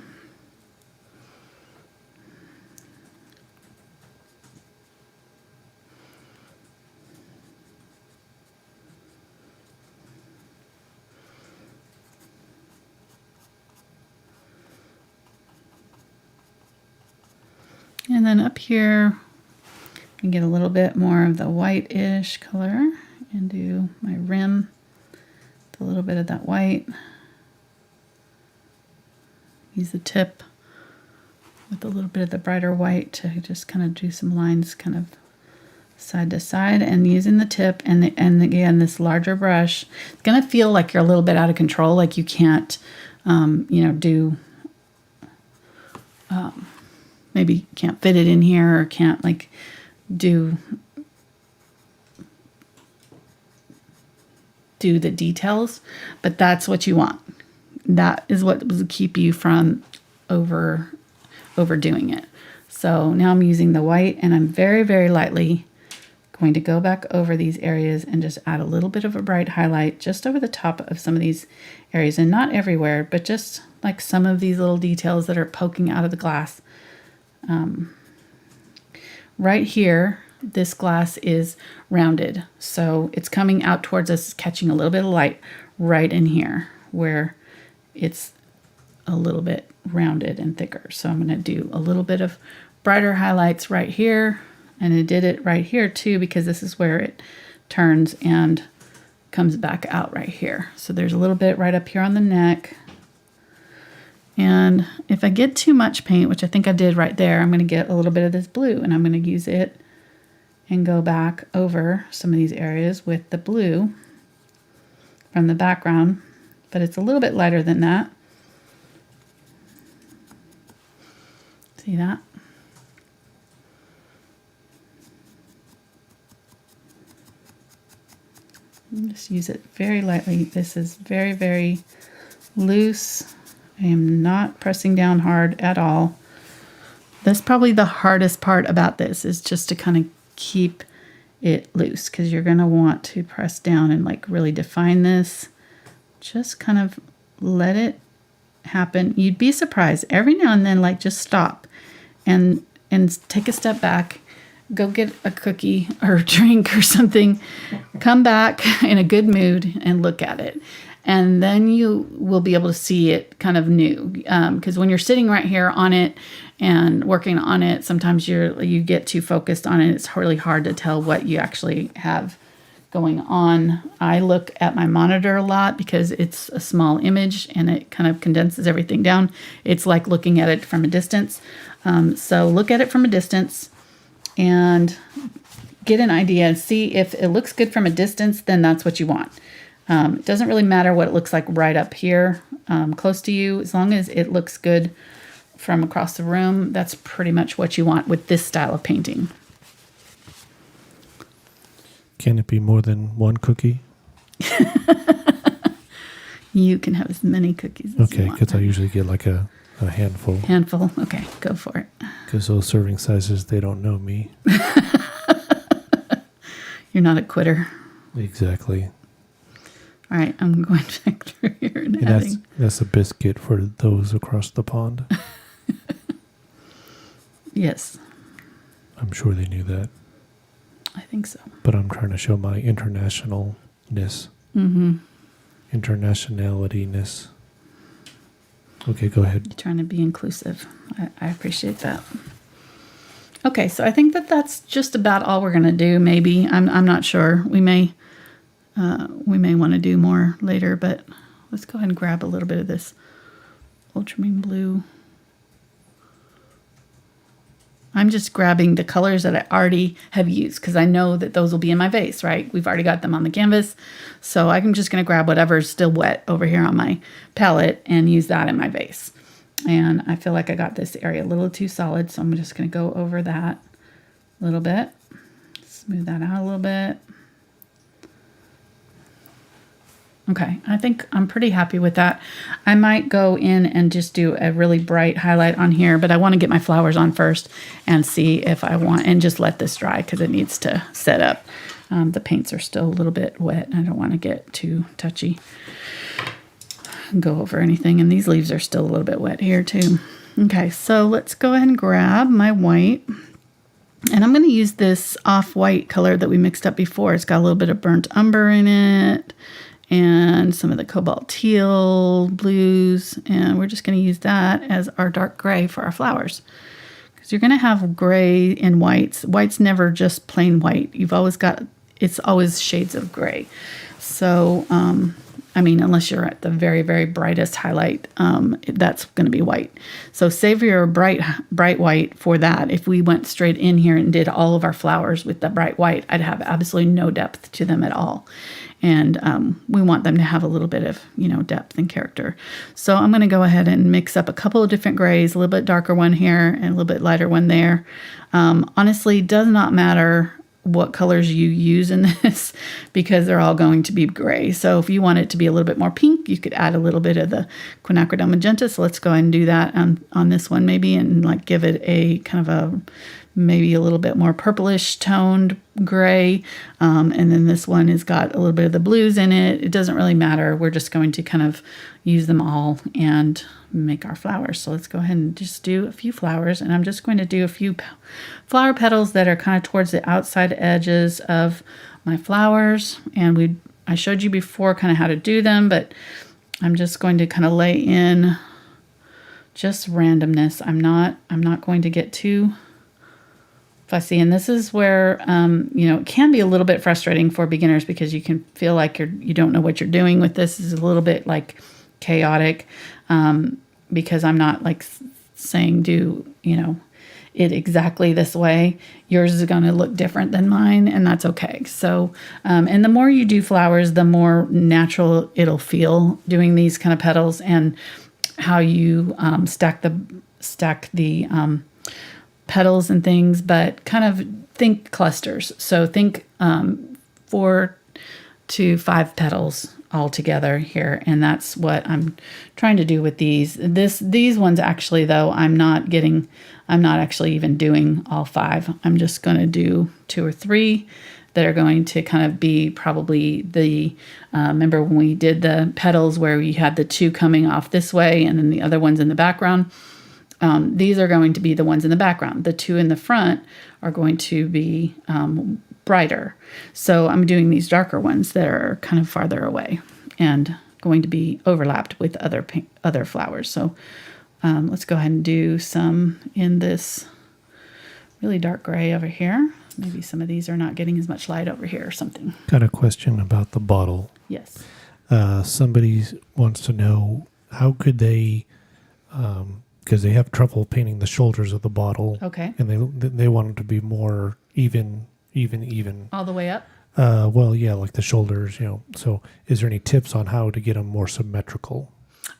And then up here, I can get a little bit more of the white-ish color and do my rim with a little bit of that white. Use the tip with a little bit of the brighter white to just kind of do some lines kind of side to side, and using the tip and again this larger brush. It's going to feel like you're a little bit out of control, like you can't, you know, do... maybe can't fit it in here or can't like do the details, but that's what you want. That is what will keep you from overdoing it. So now I'm using the white, and I'm very, very lightly going to go back over these areas and just add a little bit of a bright highlight just over the top of some of these areas, and not everywhere, but just like some of these little details that are poking out of the glass. Right here, this glass is rounded. So it's coming out towards us, catching a little bit of light right in here where it's a little bit rounded and thicker. So I'm going to do a little bit of brighter highlights right here. And I did it right here too, because this is where it turns and comes back out right here. So there's a little bit right up here on the neck. And if I get too much paint, which I think I did right there, I'm going to get a little bit of this blue and I'm going to use it and go back over some of these areas with the blue from the background, but it's a little bit lighter than that. See that? Just use it very lightly. This is very, very loose. I am not pressing down hard at all. That's probably the hardest part about this, is just to kind of keep it loose, because you're going to want to press down and like really define this. Just kind of let it happen. You'd be surprised every now and then, like just stop and take a step back, go get a cookie or a drink or something, come back in a good mood and look at it. And then you will be able to see it kind of new. Because when you're sitting right here on it and working on it, sometimes you get too focused on it. It's really hard to tell what you actually have going on. I look at my monitor a lot because it's a small image and it kind of condenses everything down. It's like looking at it from a distance. So look at it from a distance and get an idea and see if it looks good from a distance, then that's what you want. It doesn't really matter what it looks like right up here, close to you. As long as it looks good from across the room, that's pretty much what you want with this style of painting. Can it be more than one cookie? You can have as many cookies as you want. Okay, because I usually get like a handful. Handful? Okay, go for it. Because those serving sizes, they don't know me. You're not a quitter. Exactly. All right, I'm going back through here and adding. That's a biscuit for those across the pond. Yes. I'm sure they knew that. I think so. But I'm trying to show my internationalness. Mm-hmm. Internationalityness. Okay, go ahead. You're trying to be inclusive. I appreciate that. Okay, so I think that's just about all we're going to do, maybe. I'm not sure. We may want to do more later, but let's go ahead and grab a little bit of this Ultramarine Blue. I'm just grabbing the colors that I already have used because I know that those will be in my vase, right? We've already got them on the canvas. So I'm just going to grab whatever's still wet over here on my palette and use that in my vase. And I feel like I got this area a little too solid, so I'm just going to go over that a little bit. Smooth that out a little bit. Okay, I think I'm pretty happy with that. I might go in and just do a really bright highlight on here, but I want to get my flowers on first and see if I want, and just let this dry because it needs to set up. The paints are still a little bit wet. I don't want to get too touchy and go over anything. And these leaves are still a little bit wet here too. Okay, so let's go ahead and grab my white. And I'm going to use this off-white color that we mixed up before. It's got a little bit of burnt umber in it, and some of the Cobalt Teal blues, and we're just going to use that as our dark gray for our flowers. Because you're going to have gray and whites. White's never just plain white. It's always shades of gray. So, I mean, unless you're at the very, very brightest highlight, that's going to be white. So save your bright white for that. If we went straight in here and did all of our flowers with the bright white, I'd have absolutely no depth to them at all. And we want them to have a little bit of, depth and character. So I'm going to go ahead and mix up a couple of different grays, a little bit darker one here and a little bit lighter one there. Honestly, does not matter what colors you use in this because they're all going to be gray. So if you want it to be a little bit more pink, you could add a little bit of the Quinacridone Magenta. So let's go ahead and do that on this one maybe, and like give it a kind of a maybe a little bit more purplish toned gray. And then this one has got a little bit of the blues in it. It doesn't really matter. We're just going to kind of use them all and make our flowers. So let's go ahead and just do a few flowers. And I'm just going to do a few flower petals that are kind of towards the outside edges of my flowers. And I showed you before kind of how to do them, but I'm just going to kind of lay in just randomness. I'm not going to get too fussy. And this is where, it can be a little bit frustrating for beginners because you can feel like you don't know what you're doing with this. It's a little bit like chaotic, because I'm not like saying do, it exactly this way. Yours is going to look different than mine, and that's okay. So, and the more you do flowers, the more natural it'll feel doing these kind of petals, and how you stack the petals and things, but kind of think clusters. So think 4 to 5 petals all together here, and that's what I'm trying to do with these. These ones actually, though, I'm not actually even doing all 5. I'm just going to do 2 or 3 that are going to kind of be probably the, remember when we did the petals where we had the 2 coming off this way and then the other ones in the background? These are going to be the ones in the background. The 2 in the front are going to be brighter. So I'm doing these darker ones that are kind of farther away and going to be overlapped with other flowers. So let's go ahead and do some in this really dark gray over here. Maybe some of these are not getting as much light over here or something. Got a question about the bottle. Yes. Somebody wants to know how could they, because they have trouble painting the shoulders of the bottle. Okay. And they want it to be more even. All the way up? Well, yeah, like the shoulders, So is there any tips on how to get them more symmetrical?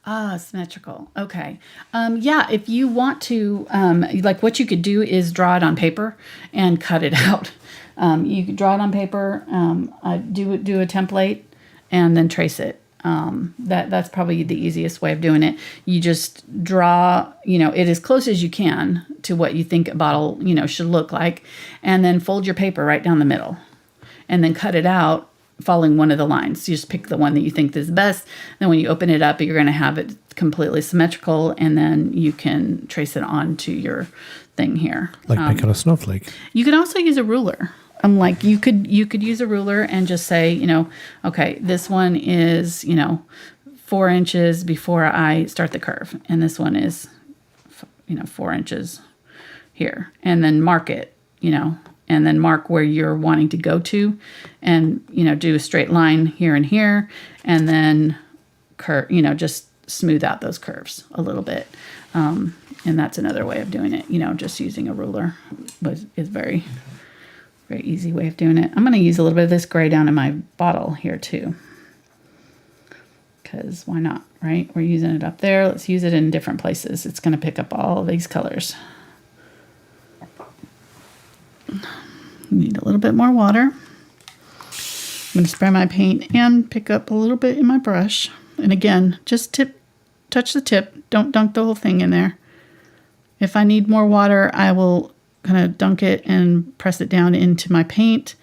Symmetrical. Okay. Yeah, if you want to, like what you could do is draw it on paper and cut it out. You could draw it on paper, do a template, and then trace it. That's probably the easiest way of doing it. You just draw, it as close as you can to what you think a bottle, should look like, and then fold your paper right down the middle, and then cut it out following one of the lines. You just pick the one that you think is best. Then when you open it up, you're going to have it completely symmetrical, and then you can trace it onto your thing here. Like making a snowflake. You can also use a ruler. Like you could use a ruler and just say, okay, this one is, 4 inches before I start the curve. And this one is, 4 inches here. And then mark it, and then mark where you're wanting to go to, and, do a straight line here and here, and then just smooth out those curves a little bit. And that's another way of doing it, just using a ruler is very, very easy way of doing it. I'm going to use a little bit of this gray down in my bottle here too, because why not, right? We're using it up there. Let's use it in different places. It's going to pick up all of these colors. Need a little bit more water. I'm going to spray my paint and pick up a little bit in my brush. And again, just touch the tip. Don't dunk the whole thing in there. If I need more water, I will kind of dunk it and press it down into my paint.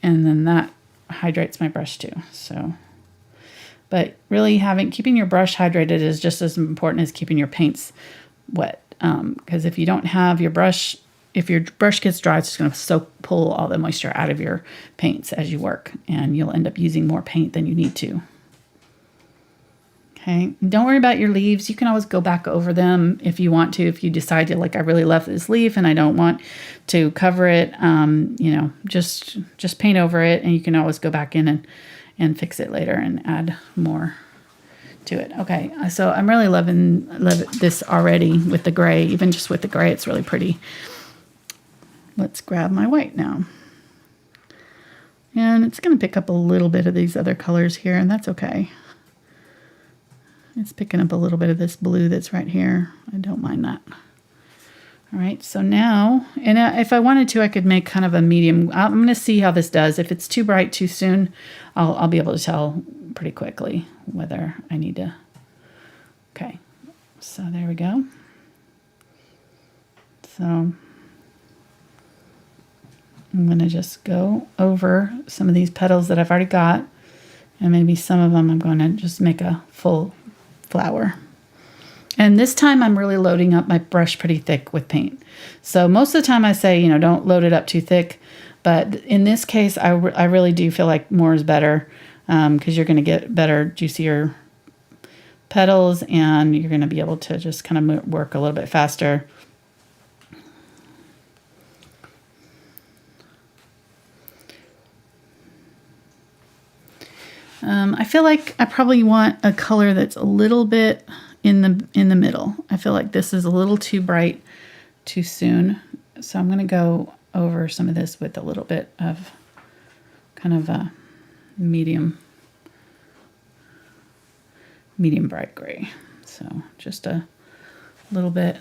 And then that hydrates my brush too. So, but really keeping your brush hydrated is just as important as keeping your paints wet. Because if you don't have your brush, if your brush gets dry, it's just going to pull all the moisture out of your paints as you work, and you'll end up using more paint than you need to. Okay, and don't worry about your leaves. You can always go back over them if you want to. If you decide to, like, I really love this leaf and I don't want to cover it, just paint over it, and you can always go back in and fix it later and add more to it. Okay, so I'm really loving this already with the gray. Even just with the gray, it's really pretty. Let's grab my white now. And it's going to pick up a little bit of these other colors here, and that's okay. It's picking up a little bit of this blue that's right here. I don't mind that. All right, so now, and if I wanted to, I could make kind of a medium. I'm going to see how this does. If it's too bright too soon, I'll be able to tell pretty quickly whether I need to. Okay, so there we go. So I'm going to just go over some of these petals that I've already got, and maybe some of them I'm going to just make a full flower. And this time I'm really loading up my brush pretty thick with paint. So most of the time I say, you know, don't load it up too thick. But in this case, I really do feel like more is better, because you're going to get better, juicier petals, and you're going to be able to just kind of work a little bit faster. I feel like I probably want a color that's a little bit in the middle. I feel like this is a little too bright too soon. So I'm going to go over some of this with a little bit of kind of a medium bright gray. So just a little bit.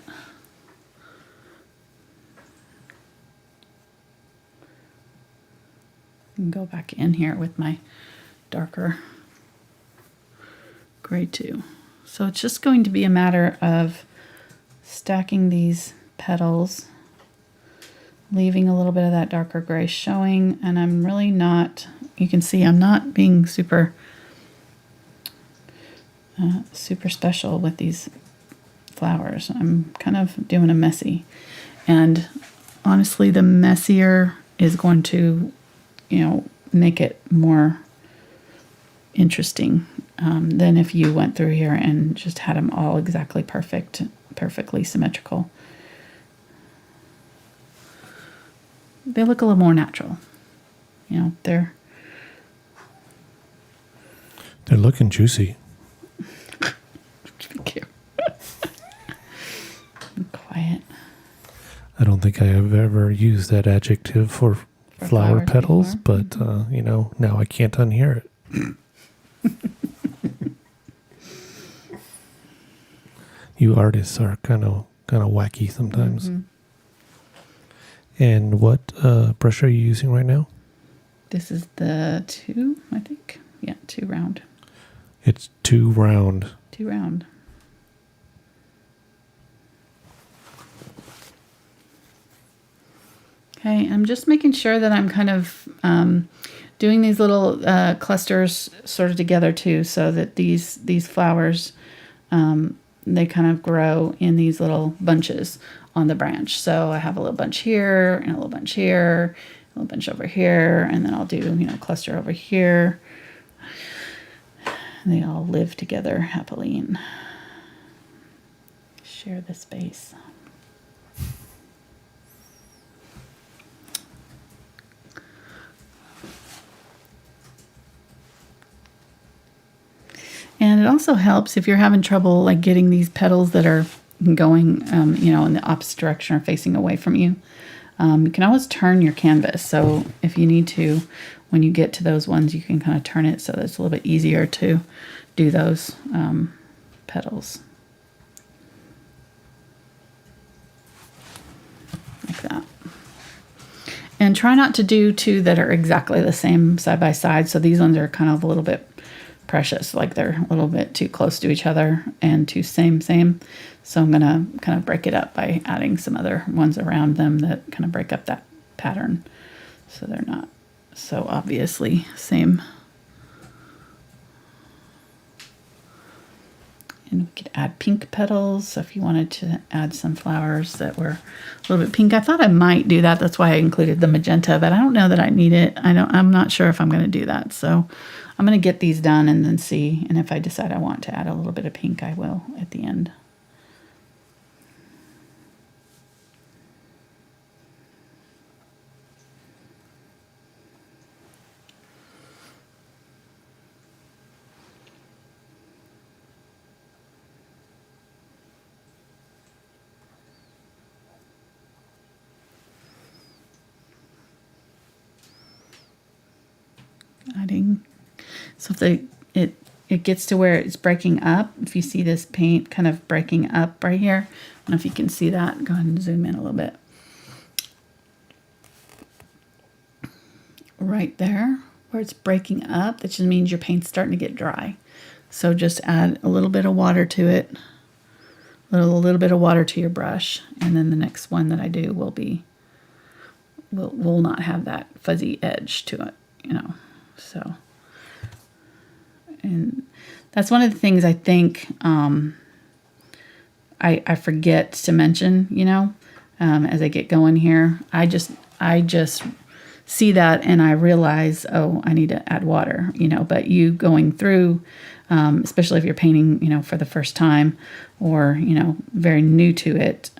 And go back in here with my darker gray too. So it's just going to be a matter of stacking these petals, leaving a little bit of that darker gray showing, and I'm really not, you can see I'm not being super special with these flowers. I'm kind of doing a messy, and honestly the messier is going to, you know, make it more interesting than if you went through here and just had them all exactly perfectly symmetrical. They look a little more natural. You know, they're looking juicy. Thank you. Quiet. I don't think I have ever used that adjective for flower flowers petals, before. but you know, now I can't unhear it. You artists are kind of wacky sometimes. Mm-hmm. And what brush are you using right now? This is the 2, I think. Yeah, 2 round. It's 2 round. 2 round. Okay, I'm just making sure that I'm kind of doing these little clusters sort of together too, so that these flowers, they kind of grow in these little bunches on the branch. So I have a little bunch here, and a little bunch here, a little bunch over here, and then I'll do, you know, cluster over here. And they all live together happily and share the space. And it also helps if you're having trouble like getting these petals that are going, you know, in the opposite direction or facing away from you. You can always turn your canvas. So if you need to, when you get to those ones, you can kind of turn it so that it's a little bit easier to do those petals. Like that. And try not to do 2 that are exactly the same side by side. So these ones are kind of a little bit precious, like they're a little bit too close to each other and too same. So I'm going to kind of break it up by adding some other ones around them that kind of break up that pattern so they're not so obviously same. And we could add pink petals. So if you wanted to add some flowers that were a little bit pink, I thought I might do that. That's why I included the magenta, but I don't know that I need it. I'm not sure if I'm going to do that. So I'm going to get these done and then see. And if I decide I want to add a little bit of pink, I will at the end. Adding, so if it gets to where it's breaking up, if you see this paint kind of breaking up right here, I don't know if you can see that. Go ahead and zoom in a little bit. Right there, where it's breaking up, that just means your paint's starting to get dry. So just add a little bit of water to it, a little bit of water to your brush, and then the next one that I do will be will not have that fuzzy edge to it, you know. So, and that's one of the things I think I forget to mention, you know, as I get going here. I just see that and I realize, oh, I need to add water, you know. But you going through, especially if you're painting, you know, for the first time or, you know, very new to it,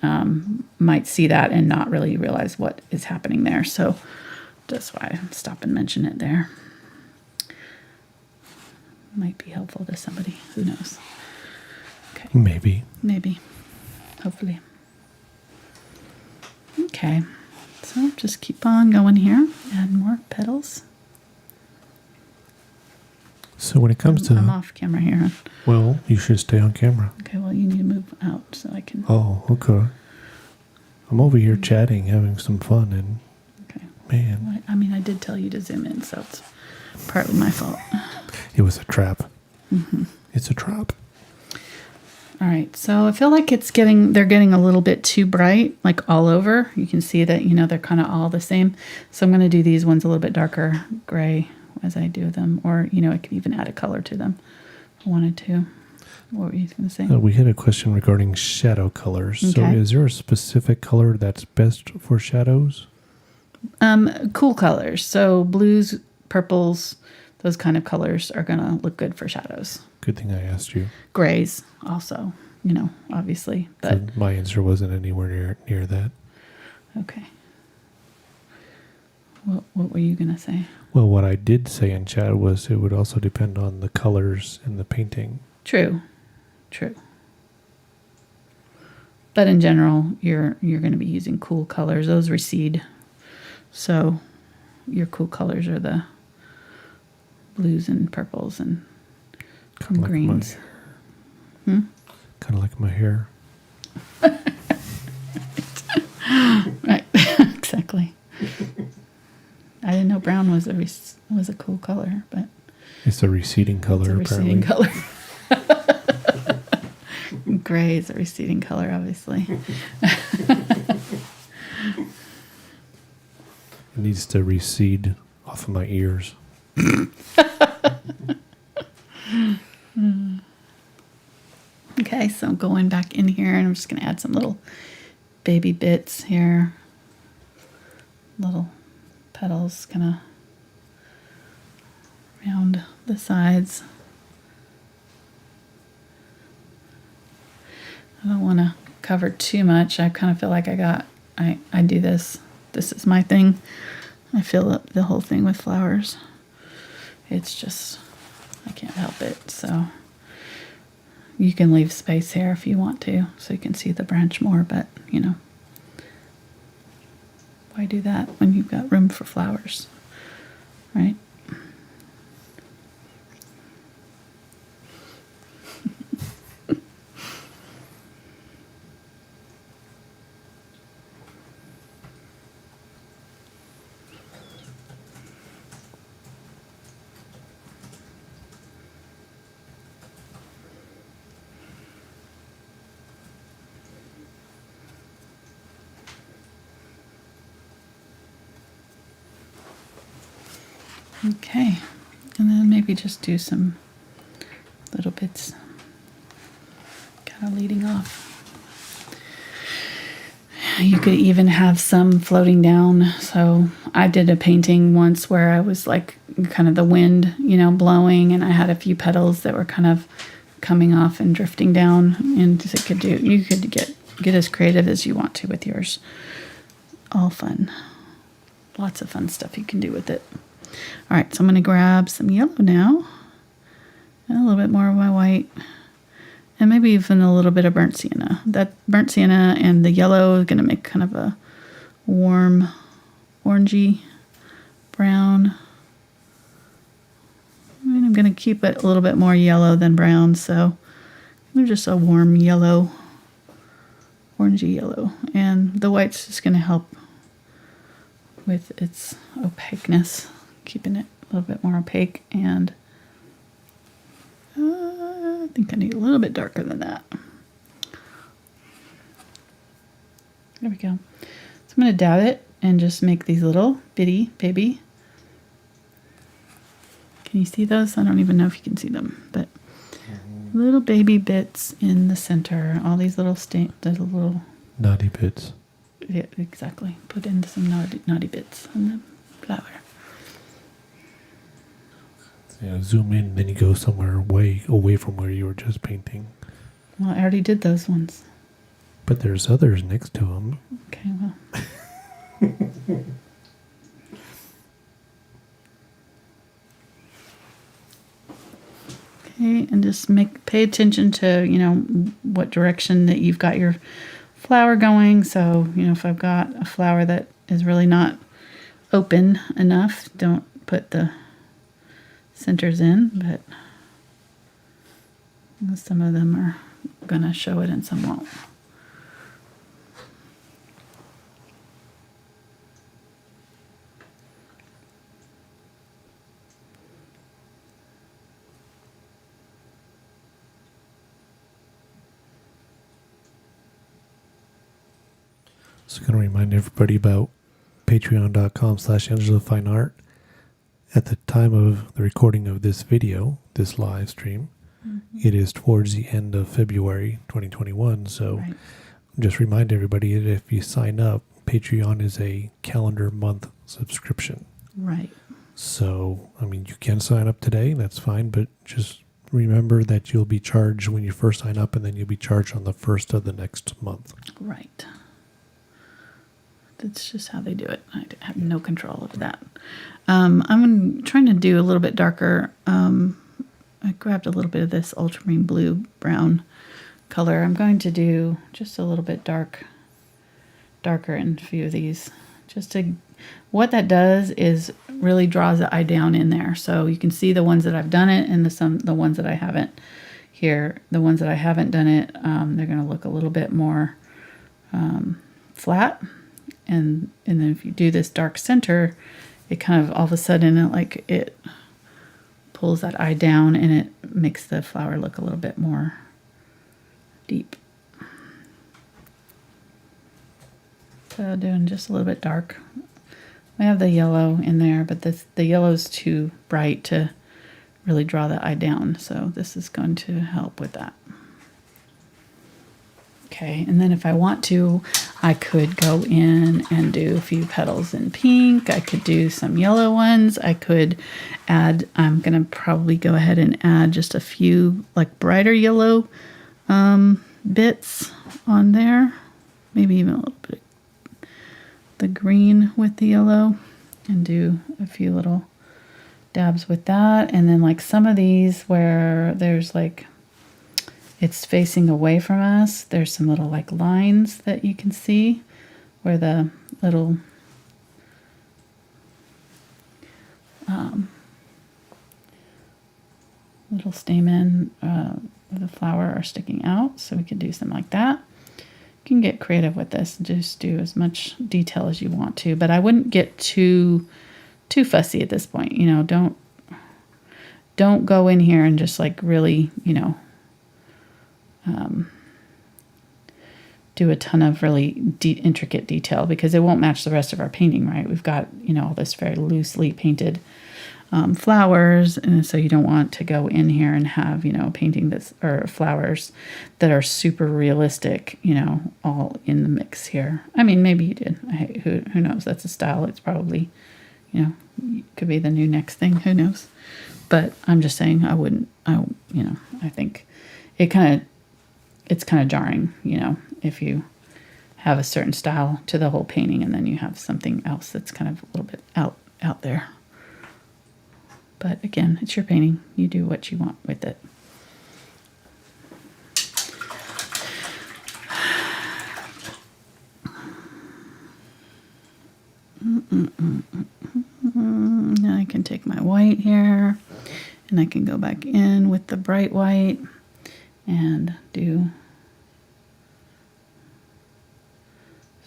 might see that and not really realize what is happening there. So that's why I stop and mention it there. Might be helpful to somebody. Who knows? Okay. Maybe. Hopefully. Okay. So just keep on going here. Add more petals. So when it comes to... I'm off camera here. Well, you should stay on camera. Okay, well, you need to move out so I can... Oh, okay. I'm over here chatting, having some fun, and... Okay. Man. Well, I mean, I did tell you to zoom in, so it's partly my fault. It was a trap. Mm-hmm. It's a trap. All right, so I feel like they're getting a little bit too bright, like all over. You can see that, you know, they're kind of all the same. So I'm going to do these ones a little bit darker gray as I do them, or, you know, I could even add a color to them if I wanted to. What were you going to say? We had a question regarding shadow colors. Okay. So is there a specific color that's best for shadows? Cool colors. So blues, purples, those kind of colors are going to look good for shadows. Good thing I asked you. Grays also, you know, obviously. But my answer wasn't anywhere near that. Okay. What were you going to say? Well, what I did say in chat was it would also depend on the colors in the painting. True. But in general, you're going to be using cool colors. Those recede. So your cool colors are the blues and purples and greens. Kind of like my hair. Right. Exactly. I didn't know brown was a cool color, but it's a receding color. It's a receding color. Gray is a receding color, obviously. It needs to recede off of my ears. Okay, so I'm going back in here and I'm just going to add some little baby bits here. Little petals kind of around the sides. I don't want to cover too much. I kind of feel like I do this. This is my thing. I fill up the whole thing with flowers. It's just, I can't help it. So you can leave space here if you want to, so you can see the branch more, but you know, why do that when you've got room for flowers, right? Okay, and then maybe just do some little bits kind of leading off. You could even have some floating down. So I did a painting once where I was like kind of the wind, you know, blowing, and I had a few petals that were kind of coming off and drifting down. And you could get as creative as you want to with yours. All fun. Lots of fun stuff you can do with it. All right, so I'm going to grab some yellow now, and a little bit more of my white, and maybe even a little bit of burnt sienna. That burnt sienna and the yellow is going to make kind of a warm orangey brown. And I'm going to keep it a little bit more yellow than brown, so just a warm yellow, orangey yellow. And the white's just going to help with its opaqueness, keeping it a little bit more opaque, and I think I need a little bit darker than that. There we go. So I'm going to dab it and just make these little bitty baby. Can you see those? I don't even know if you can see them, but little baby bits in the center. All these little little naughty bits. Yeah, exactly. Put in some naughty bits on the flower. Yeah, zoom in, then you go somewhere way away from where you were just painting. Well, I already did those ones. But there's others next to them. Okay, well. Okay, and just pay attention to, what direction that you've got your flower going. So, if I've got a flower that is really not open enough, don't put the centers in, but some of them are going to show it and some won't. So I'm going to remind everybody about patreon.com/AngelaFineArt. At the time of the recording of this video, this live stream, it is towards the end of February 2021. So Right. just remind everybody that if you sign up, Patreon is a calendar month subscription. Right. So, you can sign up today, that's fine, but just remember that you'll be charged when you first sign up, and then you'll be charged on the first of the next month. Right. That's just how they do it. I have no control over that. I'm trying to do a little bit darker. I grabbed a little bit of this ultramarine blue brown color. I'm going to do just a little bit darker in a few of these. What that does is really draws the eye down in there. So you can see the ones that I've done it and the ones that I haven't here. The ones that I haven't done it, they're going to look a little bit more flat. And then if you do this dark center, it kind of all of a sudden it pulls that eye down and it makes the flower look a little bit more deep. So doing just a little bit dark. We have the yellow in there, but the yellow is too bright to really draw the eye down. So this is going to help with that. Okay, and then if I want to, I could go in and do a few petals in pink. I could do some yellow ones. I could add, I'm going to probably go ahead and add just a few brighter yellow bits on there. Maybe even a little bit the green with the yellow, and do a few little dabs with that. And then some of these where there's it's facing away from us, there's some little lines that you can see where the little little stamen of the flower are sticking out. So we could do something like that. You can get creative with this and just do as much detail as you want to, but I wouldn't get too fussy at this point. Don't go in here and just really, do a ton of really intricate detail, because it won't match the rest of our painting, right? We've got, all this very loosely painted flowers, and so you don't want to go in here and have, a painting or flowers that are super realistic, all in the mix here. Maybe you did. Hey, who knows? That's a style. It's probably, could be the new next thing. Who knows? But I'm just saying, I think it's kind of jarring, if you have a certain style to the whole painting and then you have something else that's kind of a little bit out there. But again, it's your painting. You do what you want with it. Now I can take my white here and I can go back in with the bright white and do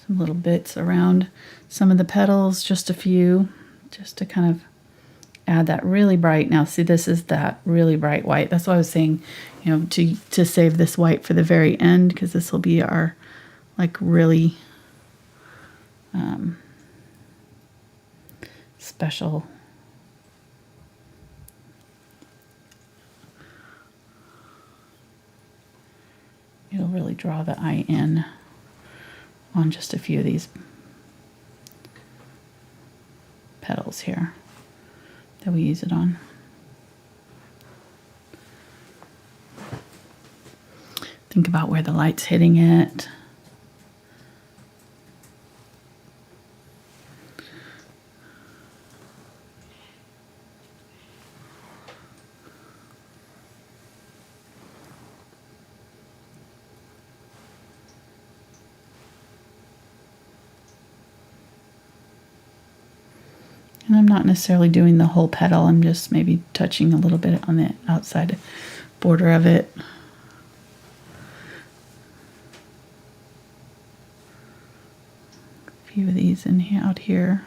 some little bits around some of the petals, just a few, just to kind of add that really bright. Now see, this is that really bright white. That's why I was saying, to save this white for the very end, because this will be our really special it'll really draw the eye in on just a few of these petals here that we use it on. Think about where the light's hitting it. And I'm not necessarily doing the whole petal, I'm just maybe touching a little bit on the outside border of it. A few of these in here, out here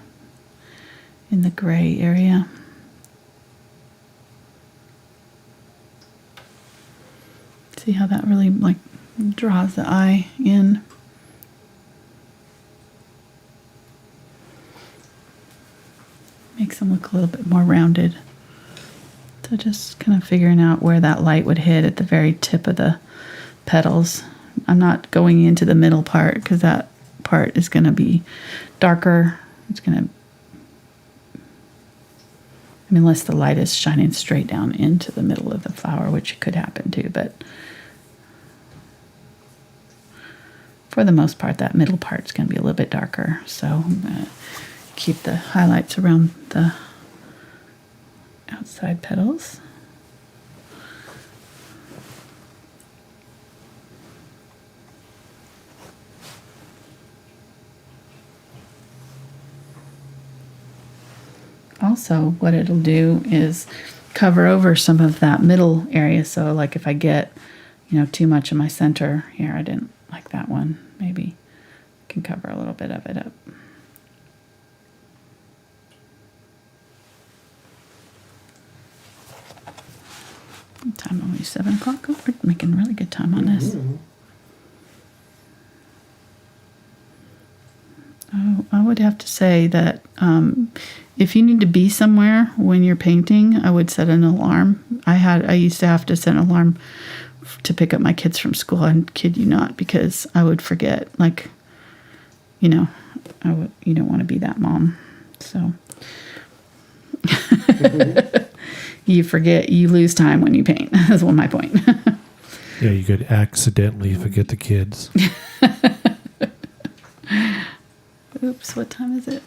in the gray area. See how that really like draws the eye in. Makes them look a little bit more rounded. So just kind of figuring out where that light would hit at the very tip of the petals. I'm not going into the middle part because that part is going to be darker. It's going to, I mean, unless the light is shining straight down into the middle of the flower, which could happen too, but for the most part, that middle part is going to be a little bit darker. So I'm going to keep the highlights around the outside petals. Also, what it'll do is cover over some of that middle area. So like if I get, you know, too much in my center here, I didn't like that one, maybe I can cover a little bit of it up. Time only 7 o'clock. Oh, we're making really good time on this. Oh, I would have to say that if you need to be somewhere when you're painting, I would set an alarm. I used to have to set an alarm to pick up my kids from school. I kid you not, because I would forget. Like, you know, you don't want to be that mom. So. You forget, you lose time when you paint. That's my point. Yeah, you could accidentally forget the kids. Oops, what time is it?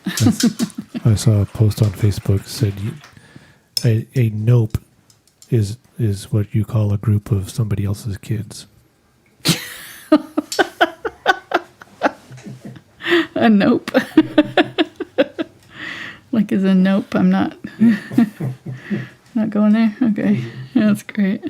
I saw a post on Facebook said a nope is what you call a group of somebody else's kids. A nope. Like as a nope, I'm not. Not going there? Okay. Yeah, that's great.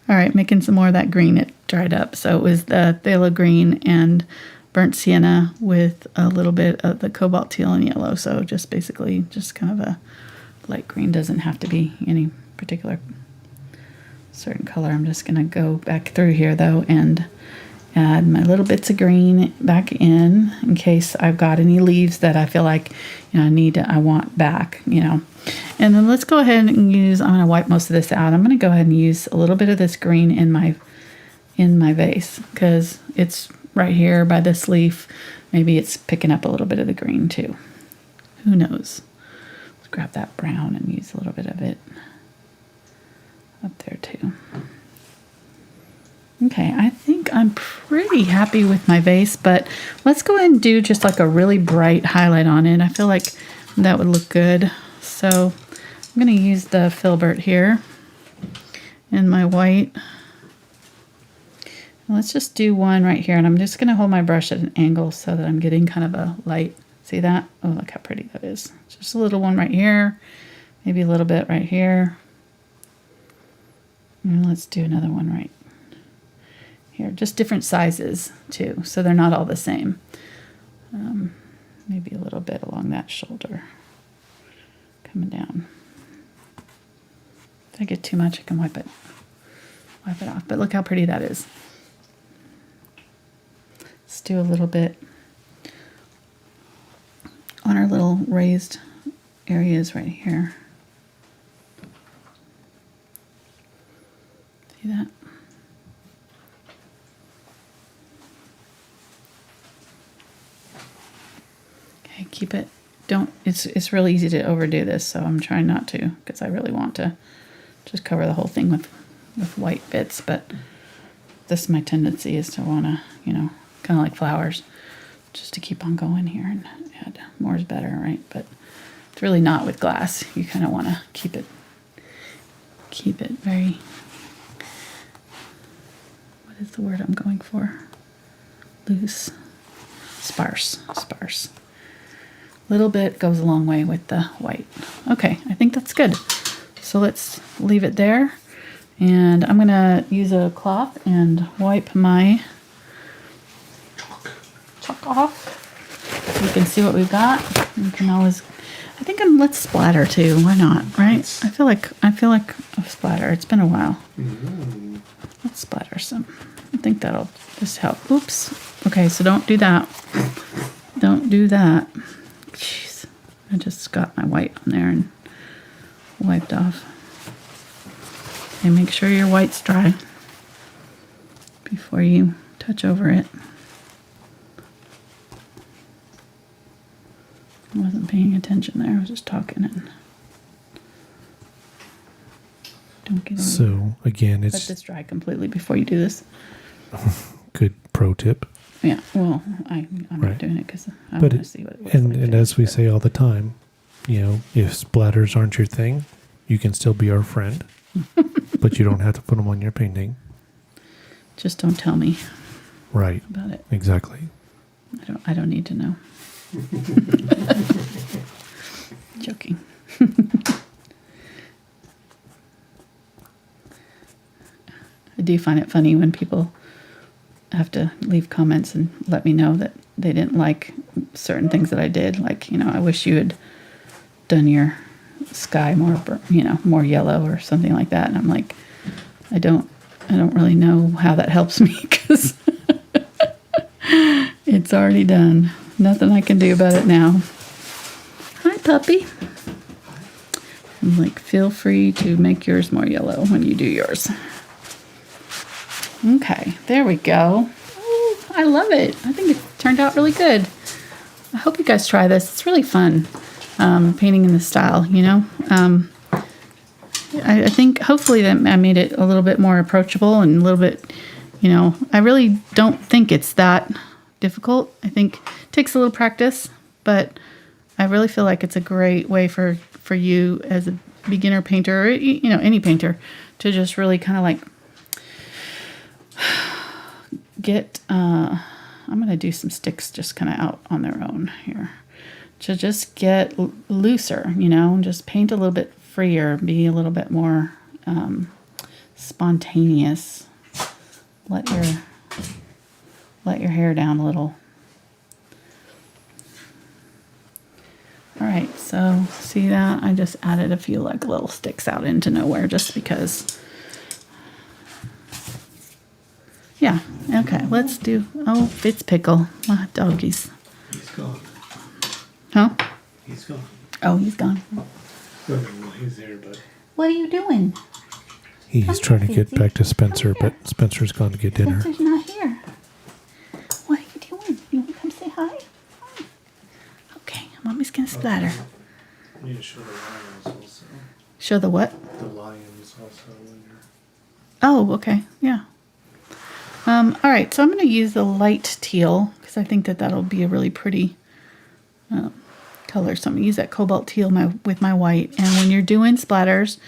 All right, making some more of that green. It dried up. So it was the phthalo green and burnt sienna with a little bit of the cobalt teal and yellow. So just basically just kind of a light green. Doesn't have to be any particular certain color. I'm just going to go back through here though and add my little bits of green back in case I've got any leaves that I feel like, you know, I want back, you know. And then let's go ahead and use, I'm going to wipe most of this out. I'm going to go ahead and use a little bit of this green in my vase because it's right here by this leaf. Maybe it's picking up a little bit of the green too. Who knows? Let's grab that brown and use a little bit of it up there too. Okay, I think I'm pretty happy with my vase, but let's go ahead and do just like a really bright highlight on it. I feel like that would look good. So I'm going to use the Filbert here in my white. Let's just do one right here, and I'm just going to hold my brush at an angle so that I'm getting kind of a light. See that? Oh, look how pretty that is. Just a little one right here, maybe a little bit right here. And let's do another one right here, just different sizes too, so they're not all the same. Maybe a little bit along that shoulder coming down. If I get too much, I can wipe it off. But look how pretty that is. Let's do a little bit on little raised areas right here. See that? Okay, keep it. Don't, it's really easy to overdo this, so I'm trying not to, because I really want to just cover the whole thing with white bits, but this, my tendency is to want to, you know, kind of like flowers, just to keep on going here and add more is better, right? But it's really not with glass. You kind of want to keep it very, what is the word I'm going for? Loose, sparse. Little bit goes a long way with the white. Okay, I think that's good. So let's leave it there. And I'm gonna use a cloth and wipe my chalk off. You can see what we've got. You can always, I think let's splatter too. Why not, right? I feel like a splatter. It's been a while. Let's splatter some. I think that'll just help. Oops. Okay, so don't do that. Don't do that. Jeez, I just got my white on there and wiped off. And make sure your white's dry before you touch over it. I wasn't paying attention there. I was just talking and don't get So again, let it's this dry completely before you do this. good pro tip. Yeah, well, I'm Right. not doing it because I But want to see what it looks like. and as we say all the time, you know, if splatters aren't your thing, you can still be our friend, but you don't have to put them on your painting. Just don't tell me Right. about it. Exactly. I don't need to know. Joking. I do find it funny when people have to leave comments and let me know that they didn't like certain things that I did. Like, you know, I wish you had done your sky more, you know, more yellow or something like that. And I'm like, I don't really know how that helps me because it's already done. Nothing I can do about it now. Hi, puppy. I'm like, feel free to make yours more yellow when you do yours. Okay, there we go. Ooh, I love it. I think it turned out really good. I hope you guys try this. It's really fun painting in this style, you know. I think hopefully that I made it a little bit more approachable and a little bit, you know, I really don't think it's that difficult. I think it takes a little practice, but I really feel like it's a great way for you as a beginner painter, or, you know, any painter, to just really kind of like get, I'm going to do some sticks just kind of out on their own here. To just get looser, you know, and just paint a little bit freer, be a little bit more spontaneous. Let your hair down a little. All right, so see that? I just added a few like little sticks out into nowhere just because. Yeah, okay, let's do, oh, Fitzpickle, my doggies. He's gone. Huh? He's gone. Oh, he's gone. Well, he's there, but What are you doing? he's trying to get back to Spencer, but Spencer's gone to get dinner. Spencer's not here. What are you doing? You want to come say hi? Hi. Okay, mommy's gonna splatter. You need to show the lions also. Show the what? The lions also. Oh, okay, yeah. All right, so I'm going to use the light teal because I think that that'll be a really pretty color. So I'm going to use that cobalt teal with my white. And when you're doing splatters,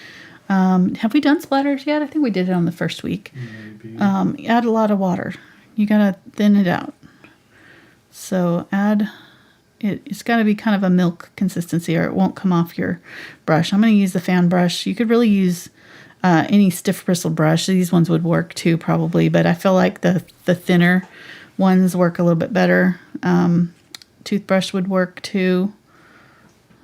have we done splatters yet? I think we did it on the first week. Maybe. Add a lot of water. You got to thin it out. So it's got to be kind of a milk consistency or it won't come off your brush. I'm going to use the fan brush. You could really use any stiff bristle brush. These ones would work too probably, but I feel like the thinner ones work a little bit better. Toothbrush would work too.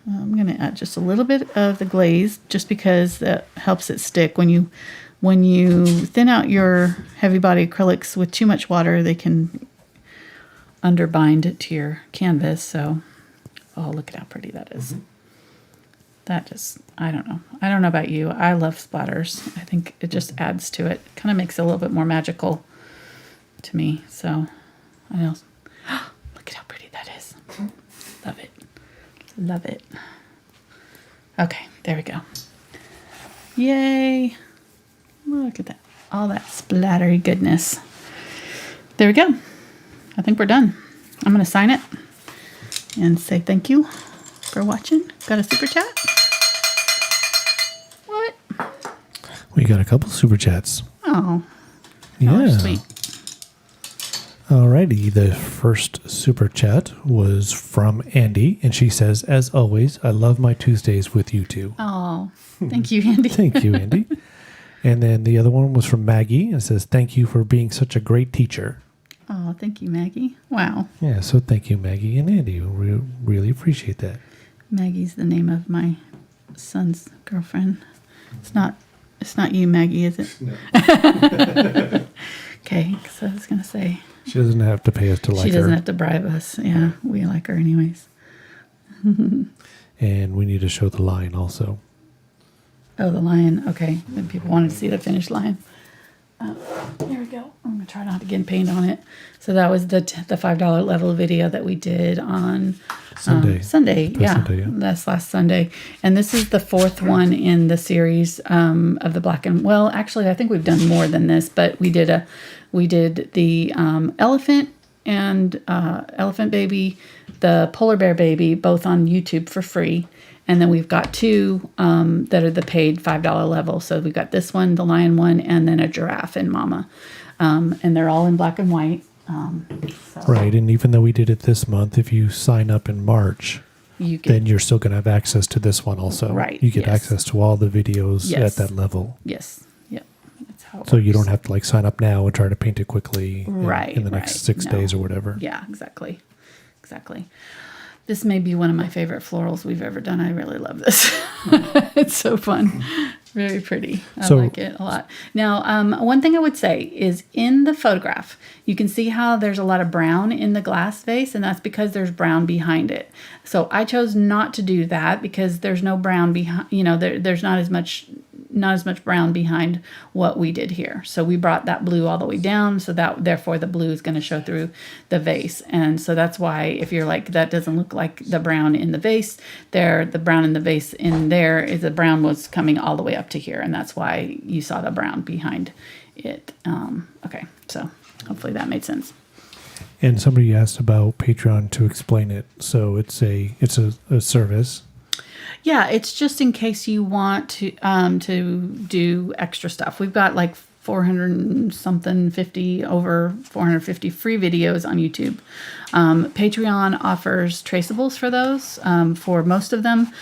I'm going to add just a little bit of the glaze just because that helps it stick. When you thin out your heavy body acrylics with too much water, they can underbind to your canvas. So Oh, look at how pretty that is. That just, I don't know. I don't know about you. I love splatters. I think it just adds to it. Kind of makes it a little bit more magical to me. So, I know. Look at how pretty that is. Love it. Love it. Okay, there we go. Yay. Look at that. All that splattery goodness. There we go. I think we're done. I'm going to sign it and say thank you for watching. Got a super chat? What? We got a couple super chats. Oh. Yeah. Sweet. Alrighty, the first super chat was from Andy, and she says, as always, I love my Tuesdays with you two. Oh, thank you, Andy. Thank you, Andy. And then the other one was from Maggie, and says, thank you for being such a great teacher. Oh, thank you, Maggie. Wow. Yeah, so thank you, Maggie and Andy. We really appreciate that. Maggie's the name of my son's girlfriend. It's not you, Maggie, is it? No. Okay, so I was going to say. She doesn't have to pay us to like her. She doesn't have to bribe us. Yeah, we like her anyways. And we need to show the line also. Oh, the lion. Okay, when people wanted to see the finished line. There we go. I'm going to try not to get paint on it. So that was the $5 level video that we did on Sunday. Sunday. Sunday, yeah. That's last Sunday. And this is the fourth one in the series of the black and, well, actually, I think we've done more than this, but we did the elephant and elephant baby, the polar bear baby, both on YouTube for free. And then we've got two that are the paid $5 level. So we've got this one, the lion one, and then a giraffe and mama. And they're all in black and white. Right. And even though we did it this month, if you sign up in March, then you're still going to have access to this one also. Right. You get access to all the videos at that level. Yes. Yep. That's how it So works. you don't have to sign up now and try to paint it quickly in the next 6 No. days or whatever. Yeah, exactly. This may be one of my favorite florals we've ever done. I really love this. It's so fun. Very pretty. I like it a lot. Now, one thing I would say is in the photograph, you can see how there's a lot of brown in the glass vase, and that's because there's brown behind it. So I chose not to do that because there's no brown behind, there's not as much brown behind what we did here. So we brought that blue all the way down, so that therefore the blue is going to show through the vase. And so that's why if you're like, that doesn't look like the brown in the vase there, the brown in the vase in there is the brown was coming all the way up to here, and that's why you saw the brown behind it. Okay, so hopefully that made sense. And somebody asked about Patreon to explain it. So it's a service. Yeah, it's just in case you want to do extra stuff. We've got like 450 free videos on YouTube. Patreon offers traceables for those, for most of them.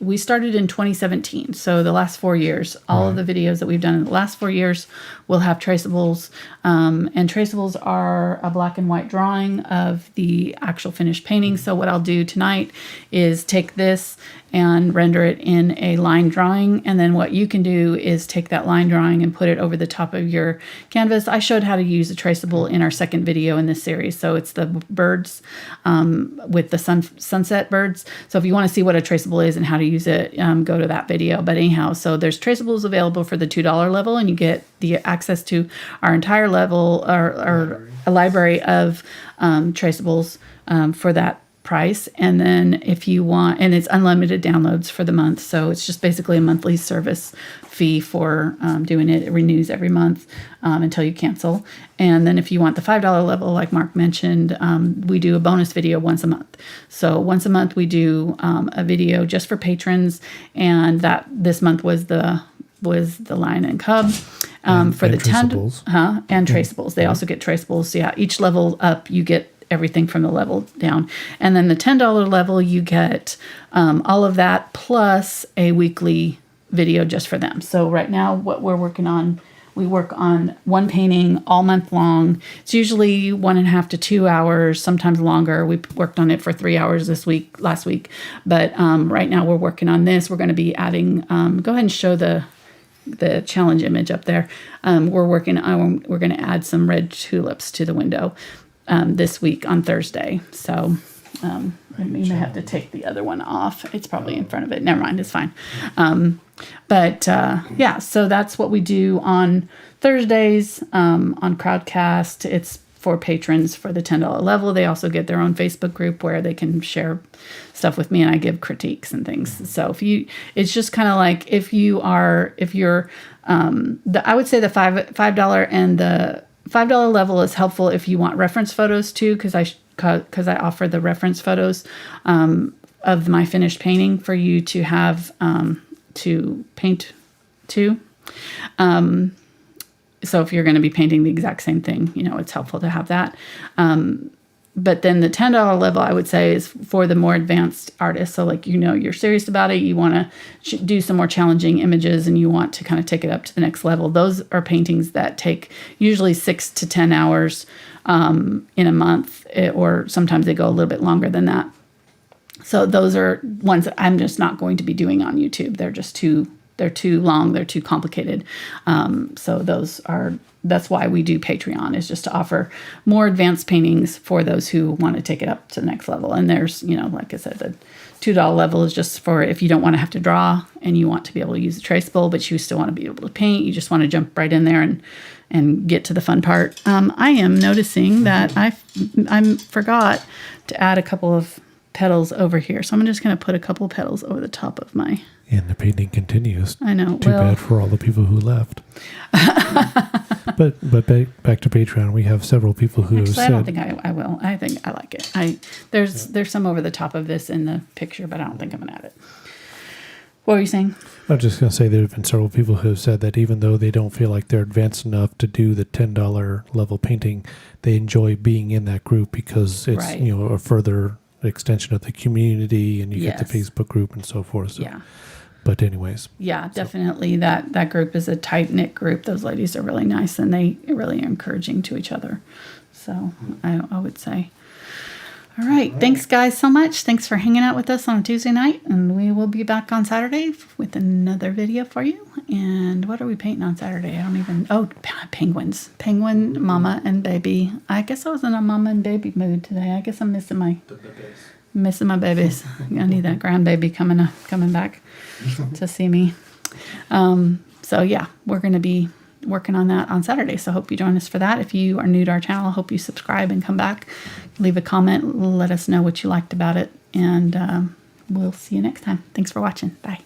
We started in 2017, so the last 4 years, all of the videos that we've done in the last 4 years will have traceables, and traceables are a black and white drawing of the actual finished painting. So what I'll do tonight is take this and render it in a line drawing, and then what you can do is take that line drawing and put it over the top of your canvas. I showed how to use a traceable in our second video in this series, so it's the birds with the sunset birds. So if you want to see what a traceable is and how to use it, go to that video. But anyhow, so there's traceables available for the $2 level, and you get the access to our entire level, or a library of traceables for that price. And then if you want, and it's unlimited downloads for the month, so it's just basically a monthly service fee for doing it. It renews every month until you cancel. And then if you want the $5 level, like Mark mentioned, we do a bonus video once a month. So once a month we do a video just for patrons, and that this month was the lion and cub. For the traceables. And traceables. They also get traceables. So yeah, each level up you get everything from the level down. And then the $10 level, you get all of that plus a weekly video just for them. So right now what we're working on, we work on one painting all month long. It's usually 1.5 to 2 hours, sometimes longer. We worked on it for 3 hours last week. But right now we're working on this. We're going to be adding, go ahead and show the challenge image up there. We're going to add some red tulips to the window this week on Thursday. So You may have to take the other one off. It's probably in front of it. Never mind, it's fine. Yeah, so that's what we do on Thursdays on Crowdcast. It's for patrons for the $10 level. They also get their own Facebook group where they can share stuff with me and I give critiques and things. So it's just kind of like if you're, I would say the $5 and the $5 level is helpful if you want reference photos too, because I offer the reference photos of my finished painting for you to have to paint to. So if you're going to be painting the exact same thing, it's helpful to have that. But then the $10 level, I would say, is for the more advanced artists. So like, you're serious about it. You want to do some more challenging images and you want to kind of take it up to the next level. Those are paintings that take usually 6 to 10 hours in a month, or sometimes they go a little bit longer than that. So those are ones that I'm just not going to be doing on YouTube. They're too long. They're too complicated. So that's why we do Patreon, is just to offer more advanced paintings for those who want to take it up to the next level. And there's, like I said, the $2 level is just for if you don't want to have to draw and you want to be able to use a trace bowl, but you still want to be able to paint. You just want to jump right in there and get to the fun part. I am noticing that I forgot to add a couple of petals over here. So I'm just going to put a couple of petals over the top of my... And the painting continues. I know. Too bad for all the people who left. But back to Patreon, we have several people who have said... I don't think I will. I think I like it. There's some over the top of this in the picture, but I don't think I'm going to add it. What were you saying? I was just going to say there have been several people who have said that even though they don't feel like they're advanced enough to do the $10 level painting, they enjoy being in that group because it's Right. A further extension of the community, and you get the Facebook group and so forth. So. Yeah. But anyways. Yeah, definitely. That group is a tight-knit group. Those ladies are really nice, and they really are encouraging to each other. So I would say. All right. Thanks, guys, so much. Thanks for hanging out with us on a Tuesday night. And we will be back on Saturday with another video for you. And what are we painting on Saturday? I don't even... Oh, penguins. Penguin, mama, and baby. I guess I was in a mama and baby mood today. I guess I'm missing my babies. I need that grandbaby coming back to see me. So, yeah, we're going to be working on that on Saturday. So hope you join us for that. If you are new to our channel, hope you subscribe and come back. Leave a comment. Let us know what you liked about it. And we'll see you next time. Thanks for watching. Bye.